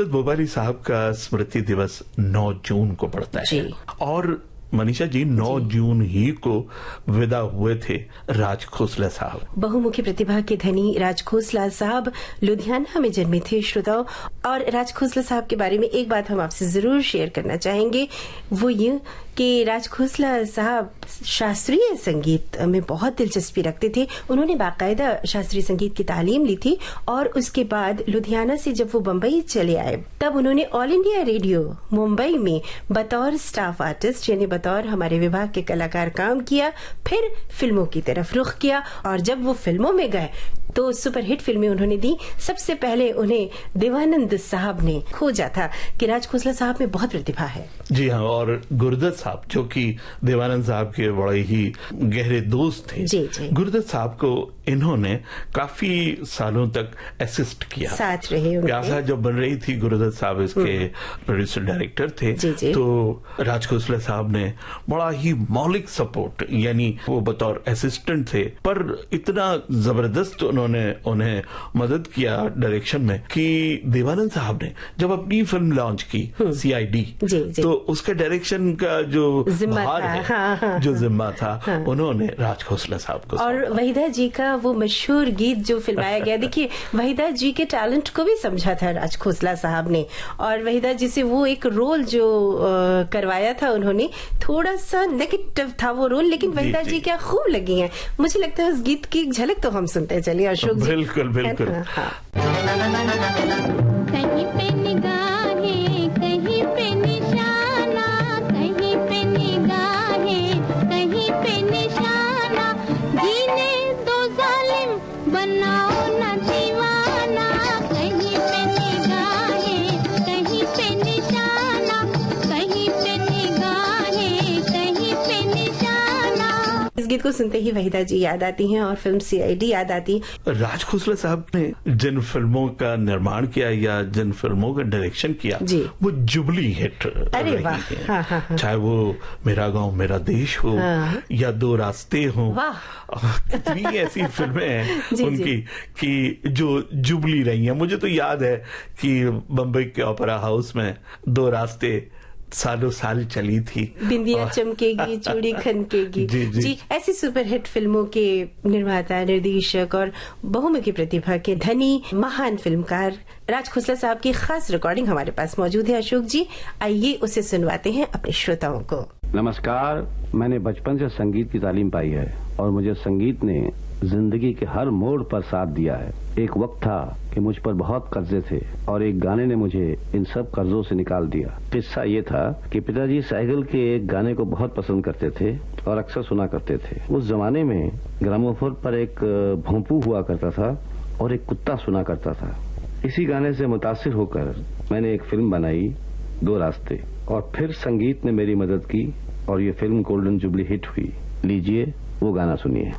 नुसरत भोपाली साहब का स्मृति दिवस 9 जून को पड़ता है जी। और मनीषा जी 9 जून ही को विदा हुए थे राज खोसला साहब। बहुमुखी प्रतिभा के धनी राज खोसला साहब लुधियाना में जन्मे थे श्रोताओं। और राज खोसला साहब के बारे में एक बात हम आपसे जरूर शेयर करना चाहेंगे, वो ये कि राज खोसला साहब शास्त्रीय संगीत में बहुत दिलचस्पी रखते थे। उन्होंने बाकायदा शास्त्रीय संगीत की तालीम ली थी और उसके बाद लुधियाना से जब वो बम्बई चले आए तब उन्होंने ऑल इंडिया रेडियो मुंबई में बतौर स्टाफ आर्टिस्ट यानी बतौर हमारे विभाग के कलाकार काम किया। फिर फिल्मों की तरफ रुख किया और जब वो फिल्मों में गए तो सुपरहिट फिल्में उन्होंने दी। सबसे पहले उन्हें देवानंद साहब ने खोजा था कि राज खोसला साहब में बहुत प्रतिभा है। जी हाँ, और गुरुदत्त साहब जो कि देवानंद साहब के बड़े ही गहरे दोस्त थे, जी जी। गुरुदत्त साहब को इन्होंने काफी सालों तक असिस्ट किया, साथ रहे उनके। प्यासा जब बन रही थी गुरुदत्त साहब इसके प्रोड्यूसर डायरेक्टर थे, जी जी। तो राज खोसला साहब ने बड़ा ही मौलिक सपोर्ट, यानी वो बतौर असिस्टेंट थे पर इतना जबरदस्त उन्हें मदद किया डायरेक्शन में कि देवानंद साहब ने जब अपनी फिल्म लॉन्च की CID, तो उसका डायरेक्शन का जो भार है, हाँ। जो जिम्मा था, उन्होंने राज खोसला साहब को। और वहीदा जी का वो मशहूर गीत जो फिल्माया गया, देखिए वहीदा जी के टैलेंट को भी समझा था राज खोसला साहब ने और वहीदा जी से वो एक रोल जो करवाया था उन्होंने, थोड़ा सा नेगेटिव था वो रोल, लेकिन वहीदा जी क्या खूब लगी है। मुझे लगता है उस गीत की एक झलक तो हम सुनते चलिए अशोक जी। बिल्कुल बिल्कुल। कहीं पे निगाहें, कहीं पे निशाना, कहीं पे निगाहें, कहीं पे निशाना, जीने दो जालिम बनाओ ना दीवाना, कहीं पे निगाहें, कहीं पे निशाना, कहीं पे निगाहें, कहीं पे निशाना। इस गीत को सुनते ही वहीदा जी याद आती हैं और फिल्म CID याद आती है। राज खोसला साहब ने जिन फिल्मों का निर्माण किया या जिन फिल्मों का डायरेक्शन किया, वो जुबली हिट रही है। हाँ। चाहे वो मेरा गांव मेरा देश हो या दो रास्ते हो, कितनी ऐसी फिल्में हैं उनकी कि जो जुबली रही हैं। मुझे तो याद है कि बम्बई के ओपेरा हाउस में दो रास्ते सालों साल चली थी। बिंदिया चमकेगी चूड़ी खनकेगी। जी, ऐसी सुपरहिट फिल्मों के निर्माता, निर्देशक और बहुमुखी प्रतिभा के धनी महान फिल्मकार राज खोसला साहब की खास रिकॉर्डिंग हमारे पास मौजूद है। अशोक जी, आइए उसे सुनवाते हैं अपने श्रोताओं को। नमस्कार, मैंने बचपन से संगीत की तालीम पाई है और मुझे संगीत ने जिंदगी के हर मोड़ पर साथ दिया है। एक वक्त था कि मुझ पर बहुत कर्जे थे और एक गाने ने मुझे इन सब कर्जों से निकाल दिया। किस्सा ये था कि पिताजी साइकिल के एक गाने को बहुत पसंद करते थे और अक्सर सुना करते थे। उस जमाने में ग्रामोफोन पर एक भोंपू हुआ करता था और एक कुत्ता सुना करता था। इसी गाने से मुतासिर होकर मैंने एक फिल्म बनाई, दो रास्ते, और फिर संगीत ने मेरी मदद की और ये फिल्म गोल्डन जुबली हिट हुई। लीजिए वो गाना सुनिए।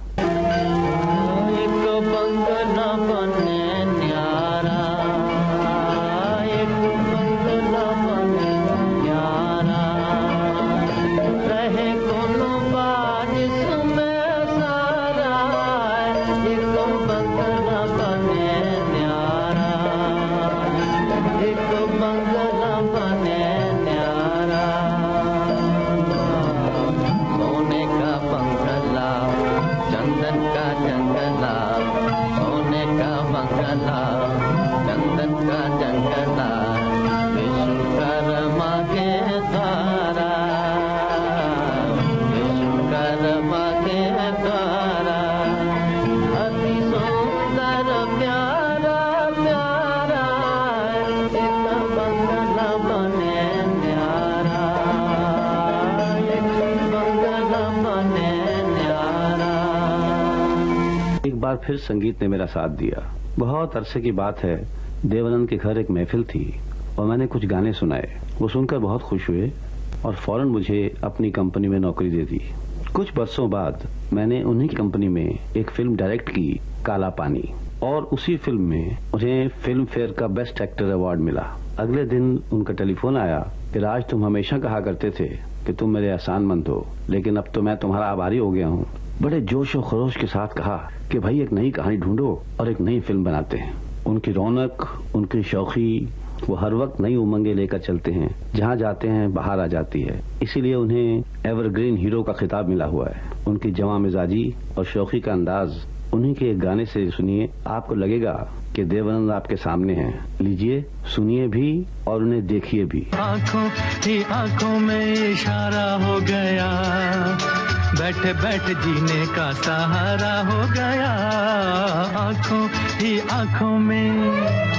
फिर संगीत ने मेरा साथ दिया। बहुत अरसे की बात है, देवानंद के घर एक महफिल थी और मैंने कुछ गाने सुनाए। वो सुनकर बहुत खुश हुए और फौरन मुझे अपनी कंपनी में नौकरी दे दी। कुछ बरसों बाद मैंने उन्हीं की कंपनी में एक फिल्म डायरेक्ट की, काला पानी, और उसी फिल्म में मुझे फिल्म फेयर का बेस्ट एक्टर अवार्ड मिला। अगले दिन उनका टेलीफोन आया कि राज, तुम हमेशा कहा करते थे कि तुम मेरे एहसानमंद हो, लेकिन अब तो मैं तुम्हारा आभारी हो गया हूँ। बड़े जोश और खरोश के साथ कहा कि भाई एक नई कहानी ढूंढो और एक नई फिल्म बनाते हैं। उनकी रौनक, उनकी शौखी वो हर वक्त नई उमंगें लेकर चलते हैं, जहाँ जाते हैं बाहर आ जाती है। इसीलिए उन्हें एवरग्रीन हीरो का खिताब मिला हुआ है। उनकी जवां मिजाजी और शौकी का अंदाज उन्हीं के एक गाने से सुनिए, आपको लगेगा कि देवानंद आपके सामने हैं। लीजिए, सुनिए भी और उन्हें देखिए भी। आंखों ही आंखों में इशारा हो गया, बैठे बैठे जीने का सहारा हो गया। आंखों ही आंखों में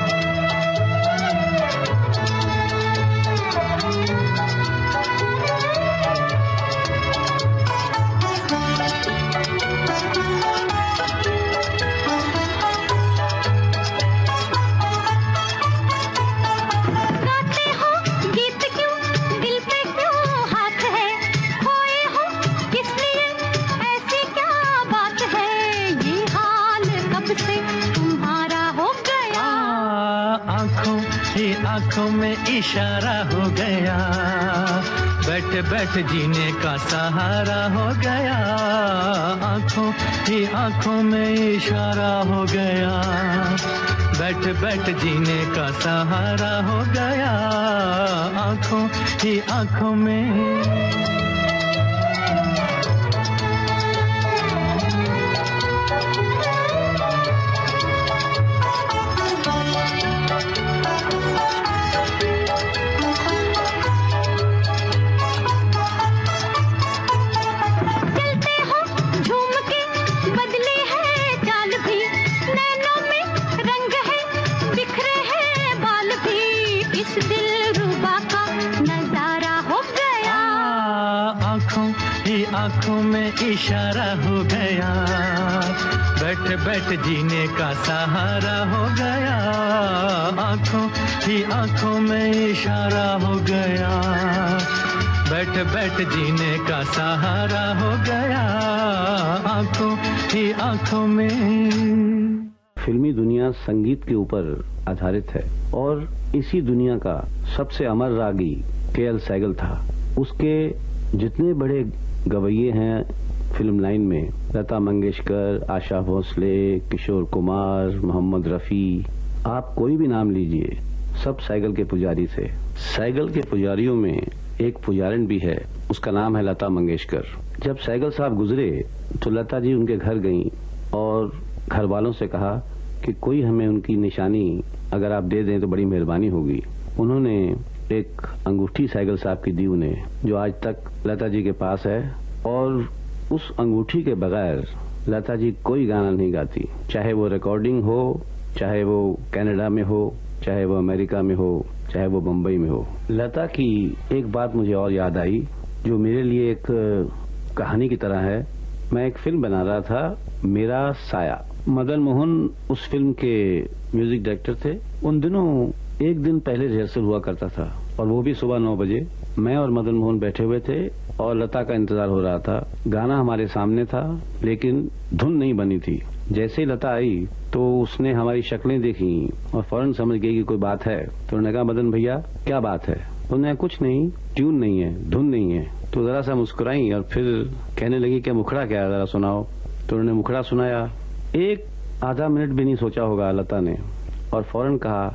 आंखों में इशारा हो गया, बैठे बैठे जीने का सहारा हो गया। आंखों ही आंखों में इशारा हो गया, बैठे बैठे जीने का सहारा हो गया। आंखों ही आंखों में आंखों में इशारा हो गया, बैठे बैठे जीने का सहारा हो गया। आंखों ही आंखों में इशारा हो गया, बैठे बैठे जीने का सहारा हो गया। आंखों ही आंखों में। फिल्मी दुनिया संगीत के ऊपर आधारित है और इसी दुनिया का सबसे अमर रागी के.एल. सहगल था। उसके जितने बड़े गवैये हैं फिल्म लाइन में, लता मंगेशकर, आशा भोसले, किशोर कुमार, मोहम्मद रफी, आप कोई भी नाम लीजिए, सब सहगल के पुजारी थे। सहगल के पुजारियों में एक पुजारिन भी है, उसका नाम है लता मंगेशकर। जब सहगल साहब गुजरे तो लता जी उनके घर गईं और घर वालों से कहा कि कोई हमें उनकी निशानी अगर आप दे दें तो बड़ी मेहरबानी होगी। उन्होंने एक अंगूठी सहगल साहब की दी उन्हें, जो आज तक लता जी के पास है, और उस अंगूठी के बगैर लता जी कोई गाना नहीं गाती, चाहे वो रिकॉर्डिंग हो, चाहे वो कनाडा में हो, चाहे वो अमेरिका में हो, चाहे वो बम्बई में हो। लता की एक बात मुझे और याद आई जो मेरे लिए एक कहानी की तरह है। मैं एक फिल्म बना रहा था, मेरा साया। मदन मोहन उस फिल्म के म्यूजिक डायरेक्टर थे। उन दिनों एक दिन पहले रिहर्सल हुआ करता था और वो भी सुबह 9 बजे। मैं और मदन मोहन बैठे हुए थे और लता का इंतजार हो रहा था। गाना हमारे सामने था लेकिन धुन नहीं बनी थी। जैसे ही लता आई तो उसने हमारी शक्लें देखी और फौरन समझ गई कि कोई बात है। तो उन्होंने कहा, मदन भैया क्या बात है? उन्होंने कुछ नहीं, ट्यून नहीं है, धुन नहीं है। तो जरा सा मुस्कुराई और फिर कहने लगी कि मुखड़ा क्या है, जरा सुनाओ। तो उन्होंने मुखड़ा सुनाया। एक आधा मिनट भी नहीं सोचा होगा लता ने और फौरन कहा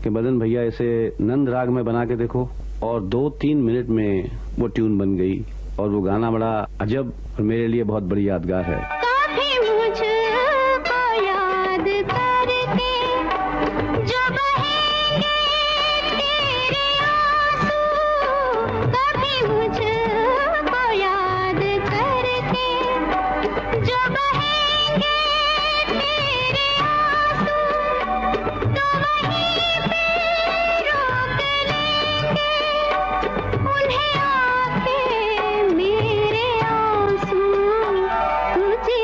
कि मदन भैया इसे नंद राग में बना के देखो। और 2-3 मिनट में वो ट्यून बन गई और वो गाना बड़ा अजब और मेरे लिए बहुत बड़ी यादगार है। कभी मुझको याद करके जो बहेंगे तेरे आंसू, कभी मुझको याद करके जो बहेंगे तेरे आंसू, तो वहीं पे रोक लेंगे उन्हें आके मेरे आंसू। तुझे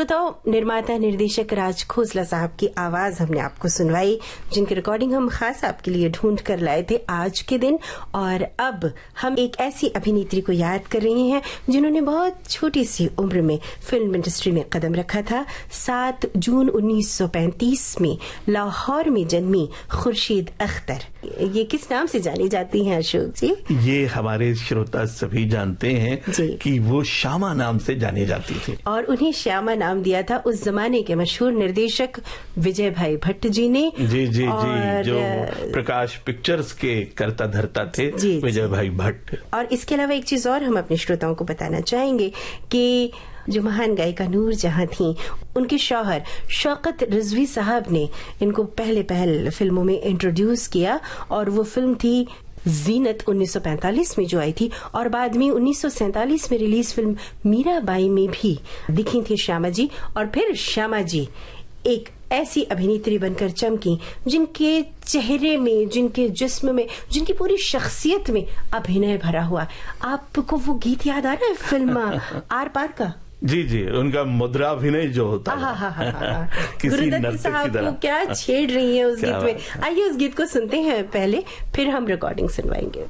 श्रोताओं, निर्माता निर्देशक राज खोसला साहब की आवाज हमने आपको सुनवाई, जिनकी रिकॉर्डिंग हम खास आपके लिए ढूंढ कर लाए थे आज के दिन। और अब हम एक ऐसी अभिनेत्री को याद कर रहे हैं जिन्होंने बहुत छोटी सी उम्र में फिल्म इंडस्ट्री में कदम रखा था। 7 जून 1935 में लाहौर में जन्मी खुर्शीद अख्तर। ये किस नाम से जानी जाती हैं अशोक जी? ये हमारे श्रोता सभी जानते हैं कि वो श्यामा नाम से जानी जाती थी, और उन्हें श्यामा नाम दिया था उस जमाने के मशहूर निर्देशक विजय भाई भट्ट जी ने। जी, जो प्रकाश पिक्चर्स के करता धरता थे, विजय भाई भट्ट। और इसके अलावा एक चीज और हम अपने श्रोताओं को बताना चाहेंगे कि जो महान गायिका नूर जहां थी, उनके शौहर शौकत रिजवी साहब ने इनको पहल फिल्मों में इंट्रोड्यूस किया, और वो फिल्म थी जीनत 1945 में जो आई थी, और बाद में 1947 में रिलीज फिल्म मीराबाई में भी दिखी थी श्यामा जी। और फिर श्यामा जी एक ऐसी अभिनेत्री बनकर चमकी जिनके चेहरे में, जिनके जिस्म में, जिनकी पूरी शख्सियत में अभिनय भरा हुआ। आपको वो गीत याद आ रहा है फिल्म आर पार का? जी, उनका मुद्राभिनय जो होता है किसी नर्तक की तरह। क्या छेड़ रही है उस गीत में। आइए उस गीत को सुनते हैं पहले, फिर हम रिकॉर्डिंग सुनवाएंगे।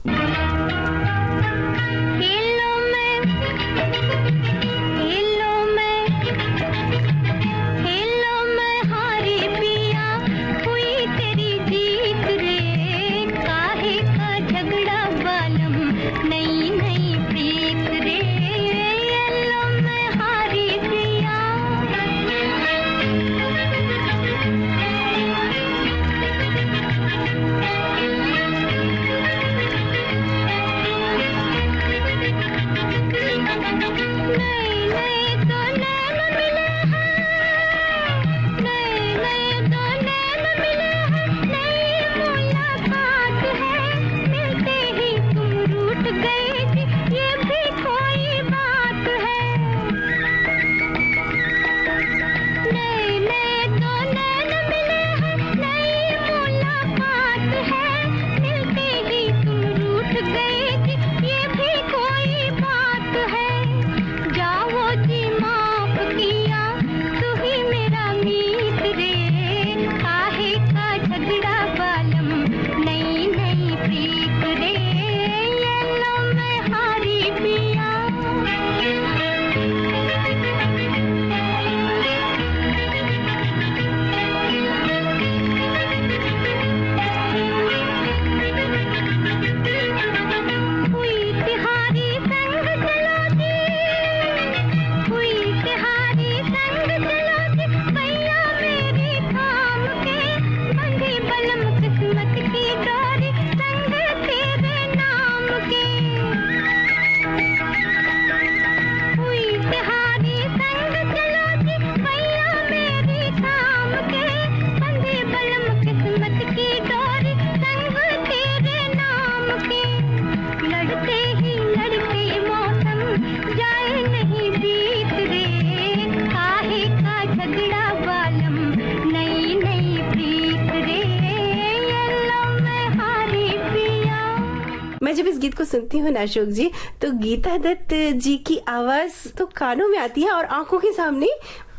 जब इस गीत को सुनती हूँ ना अशोक जी, तो गीता दत्त जी की आवाज तो कानों में आती है, और आंखों के सामने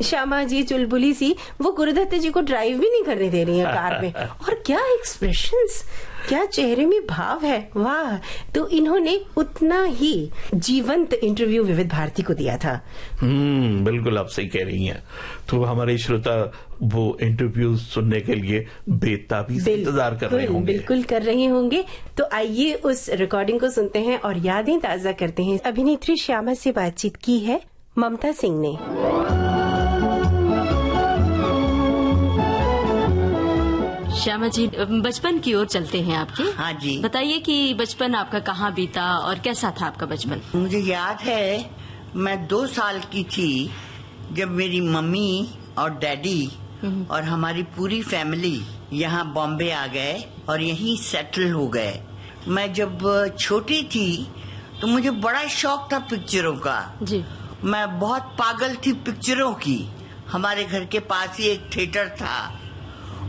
श्यामा जी चुलबुली सी वो गुरुदत्त जी को ड्राइव भी नहीं करने दे रही है कार में। और क्या एक्सप्रेशंस, क्या चेहरे में भाव है, वाह। तो इन्होंने उतना ही जीवंत इंटरव्यू विविध भारती को दिया था। बिल्कुल आप सही कह रही हैं। तो हमारे श्रोता वो इंटरव्यू सुनने के लिए बेताबी से इंतजार कर रहे होंगे। बिल्कुल कर रहे होंगे। तो आइए उस रिकॉर्डिंग को सुनते हैं और यादें ताजा करते हैं। अभिनेत्री श्यामा से बातचीत की है ममता सिंह ने। श्यामा जी, बचपन की ओर चलते हैं आपके। हाँ जी, बताइए कि बचपन आपका कहाँ बीता और कैसा था आपका बचपन? मुझे याद है मैं 2 साल की थी जब मेरी मम्मी और डैडी और हमारी पूरी फैमिली यहाँ बॉम्बे आ गए और यहीं सेटल हो गए। मैं जब छोटी थी तो मुझे बड़ा शौक था पिक्चरों का जी। मैं बहुत पागल थी पिक्चरों की। हमारे घर के पास ही एक थिएटर था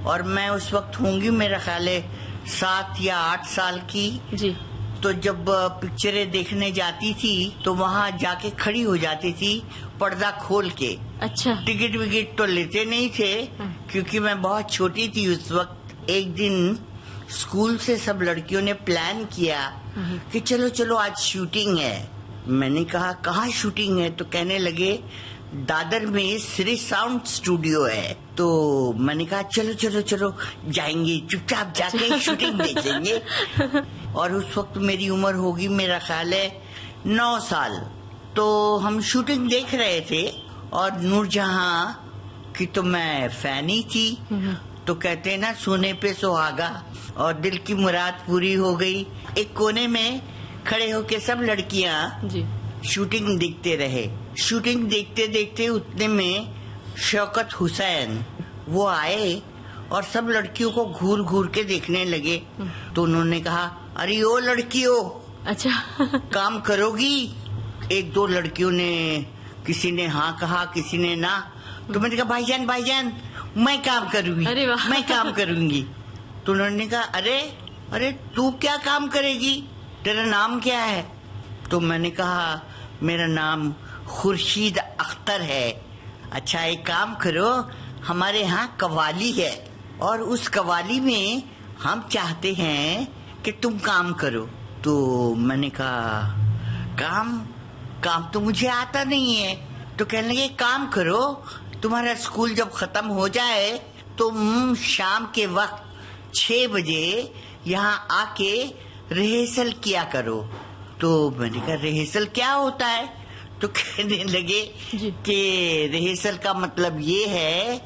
और मैं उस वक्त होंगी मेरा ख्याल है 7 या 8 साल की जी। तो जब पिक्चरें देखने जाती थी तो वहाँ जाके खड़ी हो जाती थी पर्दा खोल के। अच्छा। टिकट विकेट तो लेते नहीं थे क्योंकि मैं बहुत छोटी थी उस वक्त। एक दिन स्कूल से सब लड़कियों ने प्लान किया कि चलो चलो आज शूटिंग है। मैंने कहा कहाँ शूटिंग है? तो कहने लगे दादर में श्री साउंड स्टूडियो है। तो मैंने कहा चलो चलो चलो जाएंगे, चुपचाप जाके शूटिंग देखेंगे। और उस वक्त मेरी उम्र होगी मेरा ख्याल है 9 साल। तो हम शूटिंग देख रहे थे और नूरजहां की तो मैं फैन ही थी। तो कहते हैं ना सोने पे सुहागा, और दिल की मुराद पूरी हो गई। एक कोने में खड़े होके सब लड़कियां जी शूटिंग देखते रहे। शूटिंग देखते देखते उतने में शौकत हुसैन वो आए और सब लड़कियों को घूर घूर के देखने लगे। तो उन्होंने कहा अरे ओ लड़कियों, अच्छा काम करोगी? एक दो लड़कियों ने, किसी ने हाँ कहा, किसी ने ना। तो मैंने कहा भाईजान भाईजान मैं काम करूंगी, अरे वाह। मैं काम करूंगी। तो उन्होंने कहा अरे अरे तू क्या काम करेगी, तेरा नाम क्या है? तो मैंने कहा मेरा नाम खुर्शीद अख्तर है। अच्छा एक काम करो, हमारे यहाँ कव्वाली है और उस कव्वाली में हम चाहते हैं कि तुम काम करो। तो मैंने कहा काम काम तो मुझे आता नहीं है। तो कहने लगे काम करो, तुम्हारा स्कूल जब खत्म हो जाए तुम शाम के वक्त 6 बजे यहाँ आके रिहर्सल किया करो। तो मैंने कहा रिहर्सल क्या होता है? तो कहने लगे कि रिहर्सल का मतलब ये है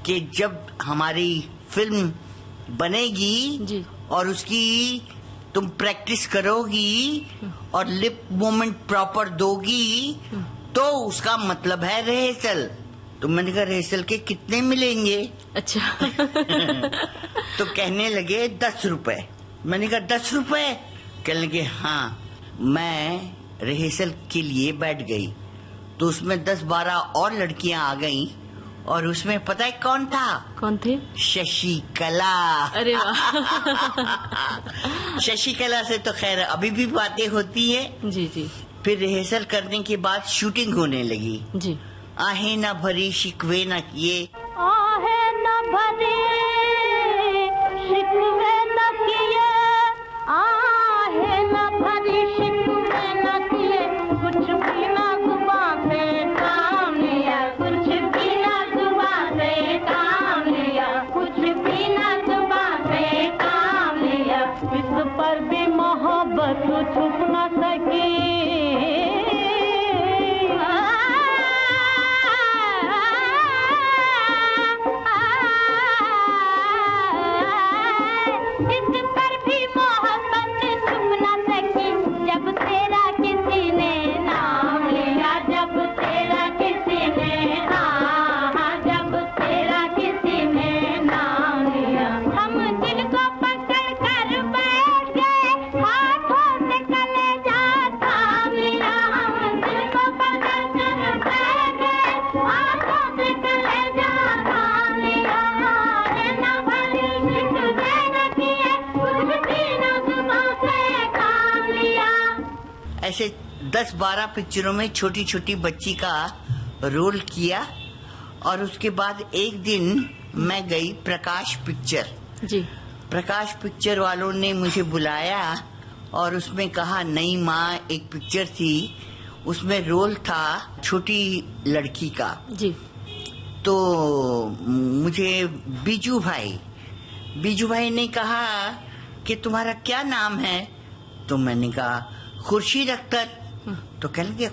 कि जब हमारी फिल्म बनेगी और उसकी तुम प्रैक्टिस करोगी और लिप मूवमेंट प्रॉपर दोगी तो उसका मतलब है रिहर्सल। तो मैंने कहा रिहर्सल के कितने मिलेंगे? अच्छा तो कहने लगे 10 रुपए। मैंने कहा 10 रुपए? कहने लगे हाँ। मैं रिहर्सल के लिए बैठ गई तो उसमें 10-12 और लड़कियां आ गईं और उसमें पता है कौन था? कौन थे? शशि कला। अरे वाह शशि कला से तो खैर अभी भी बातें होती है। जी जी। फिर रिहर्सल करने के बाद शूटिंग होने लगी। जी। आहे न भरी शिकवे न किए, आहे न भरी शिकवे न किए, आहे न भरी शिकवे न किए, कुछ भी ना जुबान से काम लिया, कुछ भी ना जुबान से काम लिया, कुछ भी ना जुबान से काम लिया। इस पर भी मोहब्बत छुप न सकी, ऐसे 10-12 पिक्चरों में छोटी छोटी बच्ची का रोल किया। और उसके बाद एक दिन मैं गई प्रकाश पिक्चर। जी। प्रकाश पिक्चर वालों ने मुझे बुलाया और उसमें कहा नई माँ एक पिक्चर थी, उसमें रोल था छोटी लड़की का। जी। तो मुझे बीजू भाई ने कहा कि तुम्हारा क्या नाम है? तो मैंने कहा खुर्शीद अख्तर। तो कहने लगे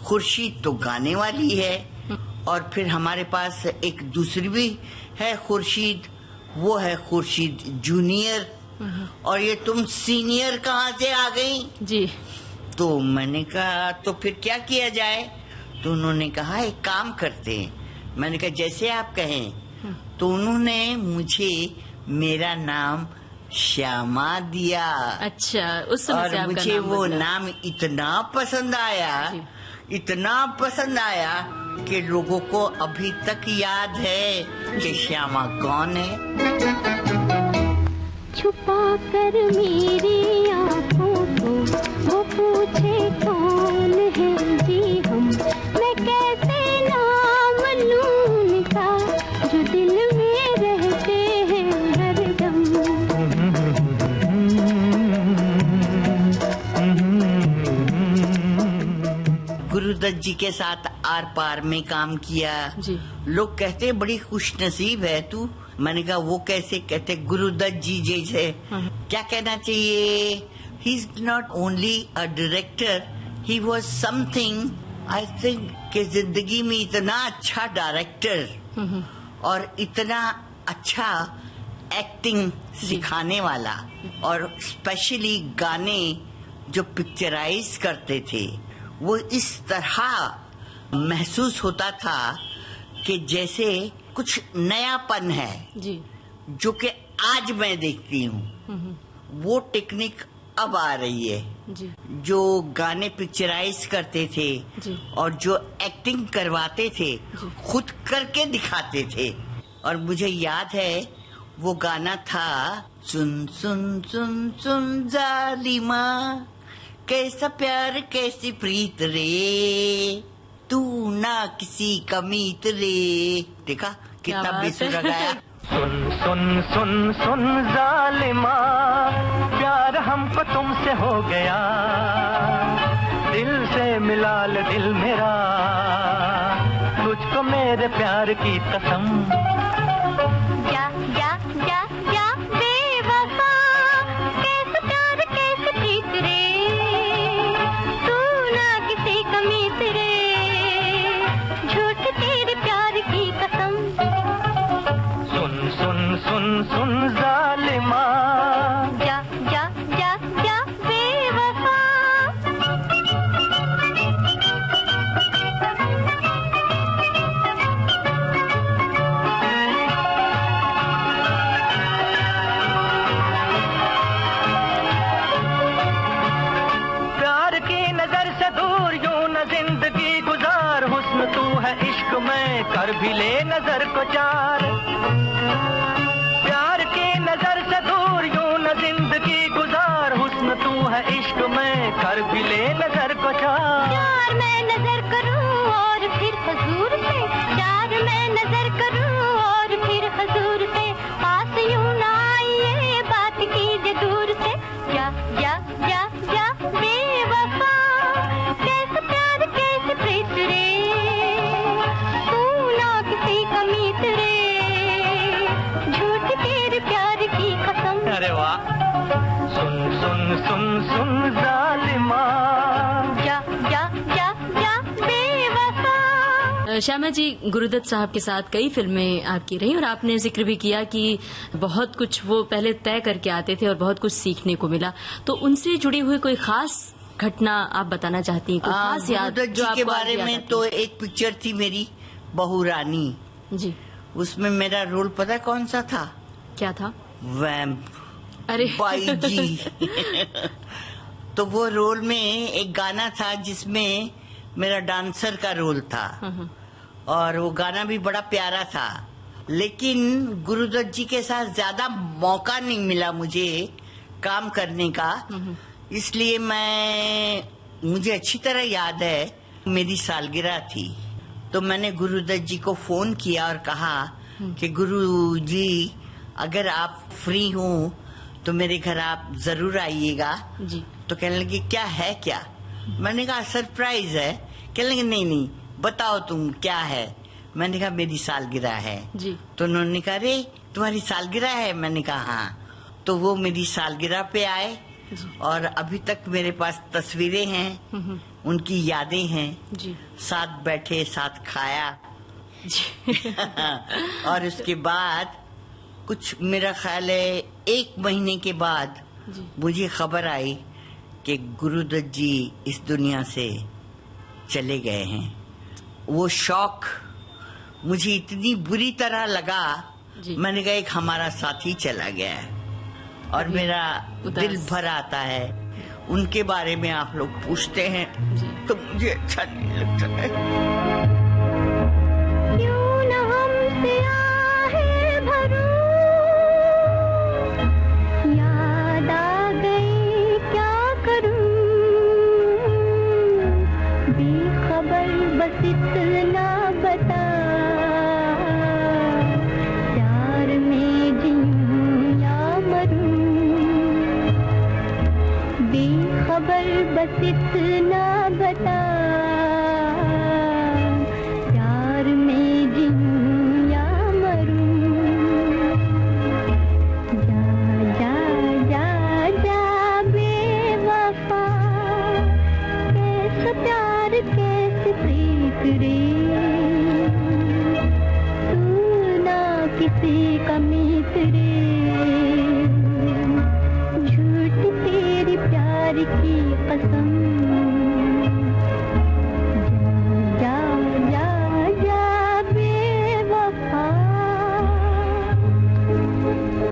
खुर्शीद तो गाने वाली है, और फिर हमारे पास एक दूसरी भी है खुर्शीद, वो है खुर्शीद जूनियर, और ये तुम सीनियर कहाँ से आ गई? जी। तो मैंने कहा तो फिर क्या किया जाए? तो उन्होंने कहा एक काम करते हैं। मैंने कहा जैसे आप कहें। तो उन्होंने मुझे मेरा नाम श्यामा दिया। अच्छा, उस समय से और आपका मुझे नाम वो बदला। नाम इतना पसंद आया कि लोगों को अभी तक याद है कि श्यामा कौन है। छुपा कर मेरी आंखों पूछे कौन है जी हम, मैं कैसे नाम लूं उनका जो दिल में रहते हैं हरदम। गुरुदत्त जी के साथ आर पार में काम किया जी। लोग कहते बड़ी खुशनसीब है तू। मैंने कहा वो कैसे कहते, गुरुदत्त जी जैसे क्या कहना चाहिए, he is not only a director, he was something. I think कि जिंदगी में इतना अच्छा डायरेक्टर और इतना अच्छा एक्टिंग सिखाने वाला, और स्पेशली गाने जो पिक्चराइज करते थे वो इस तरह महसूस होता था कि जैसे कुछ नयापन है जी, जो कि आज मैं देखती हूँ। वो टेक्निक अब आ रही है जी। जो गाने पिक्चराइज करते थे जी, और जो एक्टिंग करवाते थे खुद करके दिखाते थे। और मुझे याद है वो गाना था, सुन सुन सुन सुन जालिमा कैसा प्यार कैसी प्रीत रे, तू ना किसी का मीत रे। देखा कितना बेसुरा गाया। सुन सुन सुन सुन जालिमा प्यार हमको तुमसे हो गया, दिल से मिला ले दिल मेरा, तुझको मेरे प्यार की कसम। जा जा जा जा बेवफा कैसे प्यार कैसे प्रीत रे, तू ना किसी का मीत रे, झूठ तेरे प्यार की कसम। सुन सुन सुन सुन जालिमा जा जा जा जा बेवफा। प्यार की नजर से दूर यूं न जिंदगी गुजार, हुस्न तू है इश्क में कर भी ले नजर को चार। प्यार की नजर से दूर यूं न जिंदगी गुजार, हुस्न तू है इश्क में कर भी ले नजर को चार। प्यार मैं नजर करूं और फिर हजूर से, प्यार मैं नजर करूं और फिर हजूर से, पास यूं ना आइए बात कीजिए दूर से। जा जा जा जा बेवफा कैसे प्यार कैसे प्रीत रे, तू ना किसी का मीत रे, झूठ तेरे प्यार की कसम। अरे वाह। सुन सुन सुन सुन जालिमा जा जा जा जा बेवफा। श्यामा जी, गुरुदत्त साहब के साथ कई फिल्में आपकी रही और आपने जिक्र भी किया कि बहुत कुछ वो पहले तय करके आते थे और बहुत कुछ सीखने को मिला। तो उनसे जुड़ी हुई कोई खास घटना आप बताना चाहती हैं, कोई खास याद गुरुदत्त जो जी के आपको बारे आज याद में? आती तो एक पिक्चर थी मेरी बहू रानी जी। उसमें मेरा रोल पता कौन सा था? क्या था? वैम्प। अरे बाई जी। तो वो रोल में एक गाना था जिसमें मेरा डांसर का रोल था, और वो गाना भी बड़ा प्यारा था। लेकिन गुरुदत्त जी के साथ ज्यादा मौका नहीं मिला मुझे काम करने का, इसलिए मुझे अच्छी तरह याद है मेरी सालगिरह थी, तो मैंने गुरुदत्त जी को फोन किया और कहा कि गुरु जी अगर आप फ्री हो तो मेरे घर आप जरूर आइएगा जी। तो कहने लगे क्या है क्या? मैंने कहा सरप्राइज है। कहने लगे नहीं नहीं बताओ तुम क्या है। मैंने कहा मेरी सालगिरह है जी। तो उन्होंने कहा रे तुम्हारी सालगिरह है? मैंने कहा हाँ। तो वो मेरी सालगिरह पे आए और अभी तक मेरे पास तस्वीरें हैं, उनकी यादें हैं जी। साथ बैठे साथ खाया जी। और उसके बाद कुछ मेरा ख्याल है 1 महीने के बाद मुझे खबर आई कि गुरुदत्त जी इस दुनिया से चले गए हैं। वो शौक मुझे इतनी बुरी तरह लगा, मैंने कहा एक हमारा साथी चला गया है और मेरा दिल भर आता है। उनके बारे में आप लोग पूछते हैं तो मुझे अच्छा नहीं लगता है। क्यों न हमसे आहे भरो, याद आ गई क्या करूं, इतना बता, प्यार में जीऊं या मरूं, जा जा जा जा बेवफा, कैसा प्यार कैसे प्रीत रे, तू ना किसी का मीत रे, झूठ तेरी प्यार की कसम, जा जा जा बेवफा।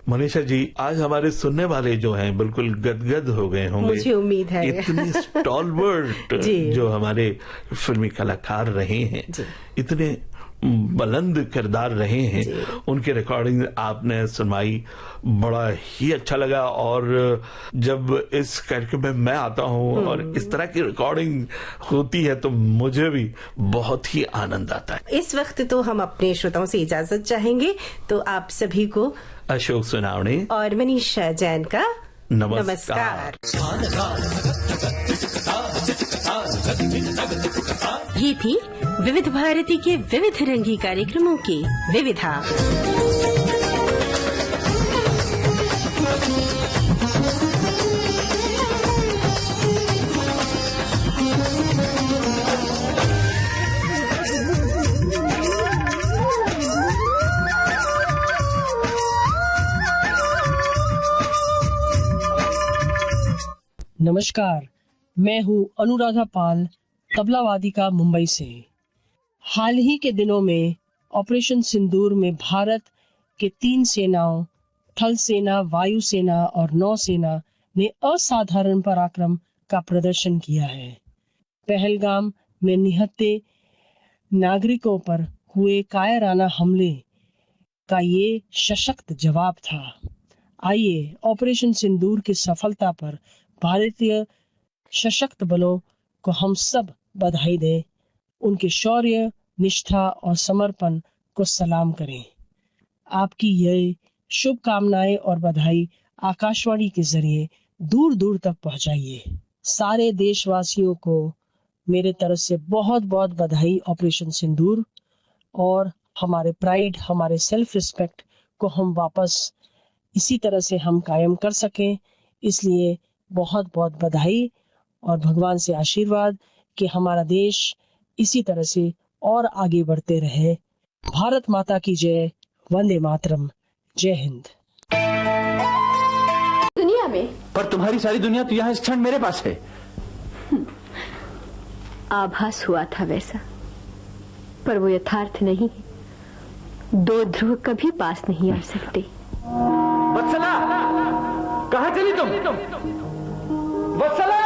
मनीषा जी, आज हमारे सुनने वाले जो हैं बिल्कुल गदगद हो गए होंगे। मुझे उम्मीद है। इतने स्टॉलवर्ट जो हमारे फिल्मी कलाकार रहे हैं, इतने बुलंद किरदार रहे हैं, उनकी रिकॉर्डिंग आपने सुनवाई, बड़ा ही अच्छा लगा। और जब इस कार्यक्रम में मैं आता हूं और इस तरह की रिकॉर्डिंग होती है तो मुझे भी बहुत ही आनंद आता है। इस वक्त तो हम अपने श्रोताओं से इजाजत चाहेंगे, तो आप सभी को अशोक सुनावणे और मनीषा जैन का नमस्कार। ये थी विविध भारती के विविध रंगी कार्यक्रमों की विविधा। नमस्कार, मैं हूँ अनुराधा पाल, तबला वादिका मुंबई से। हाल ही के दिनों में ऑपरेशन सिंदूर में भारत के 3 सेनाओं, थल सेना, वायु सेना और नौसेना ने असाधारण पराक्रम का प्रदर्शन किया है। पहलगाम में निहत्थे नागरिकों पर हुए कायराना हमले का ये सशक्त जवाब था। आइए ऑपरेशन सिंदूर की सफलता पर भारतीय सशक्त बलों को हम सब बधाई दें, उनके शौर्य, निष्ठा और समर्पण को सलाम करें। आपकी ये शुभकामनाएं और बधाई आकाशवाणी के जरिए दूर दूर तक पहुंचाइए। सारे देशवासियों को मेरे तरफ से बहुत बहुत बधाई ऑपरेशन सिंदूर, और हमारे प्राइड, हमारे सेल्फ रिस्पेक्ट को हम वापस इसी तरह से हम कायम कर सकें। इसलिए बहुत बहुत बधाई और भगवान से आशीर्वाद कि हमारा देश इसी तरह से और आगे बढ़ते रहे। भारत माता की जय, वंदे मातरम, जय हिंद। दुनिया में, पर तुम्हारी सारी दुनिया तो यहाँ इस क्षण मेरे पास है। आभास हुआ था वैसा, पर वो यथार्थ नहीं है। 2 ध्रुव कभी पास नहीं आ सकते। वत्सला, कहाँ चली तुम? वत्सला!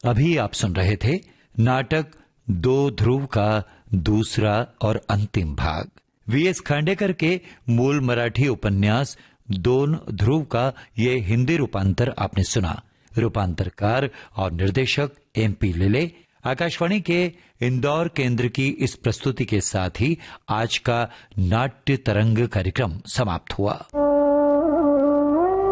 अभी आप सुन रहे थे नाटक 2 ध्रुव का दूसरा और अंतिम भाग। वीएस खांडेकर के मूल मराठी उपन्यास 2 ध्रुव का ये हिंदी रूपांतर आपने सुना। रूपांतरकार और निर्देशक MP लिले। आकाशवाणी के इंदौर केंद्र की इस प्रस्तुति के साथ ही आज का नाट्य तरंग कार्यक्रम समाप्त हुआ।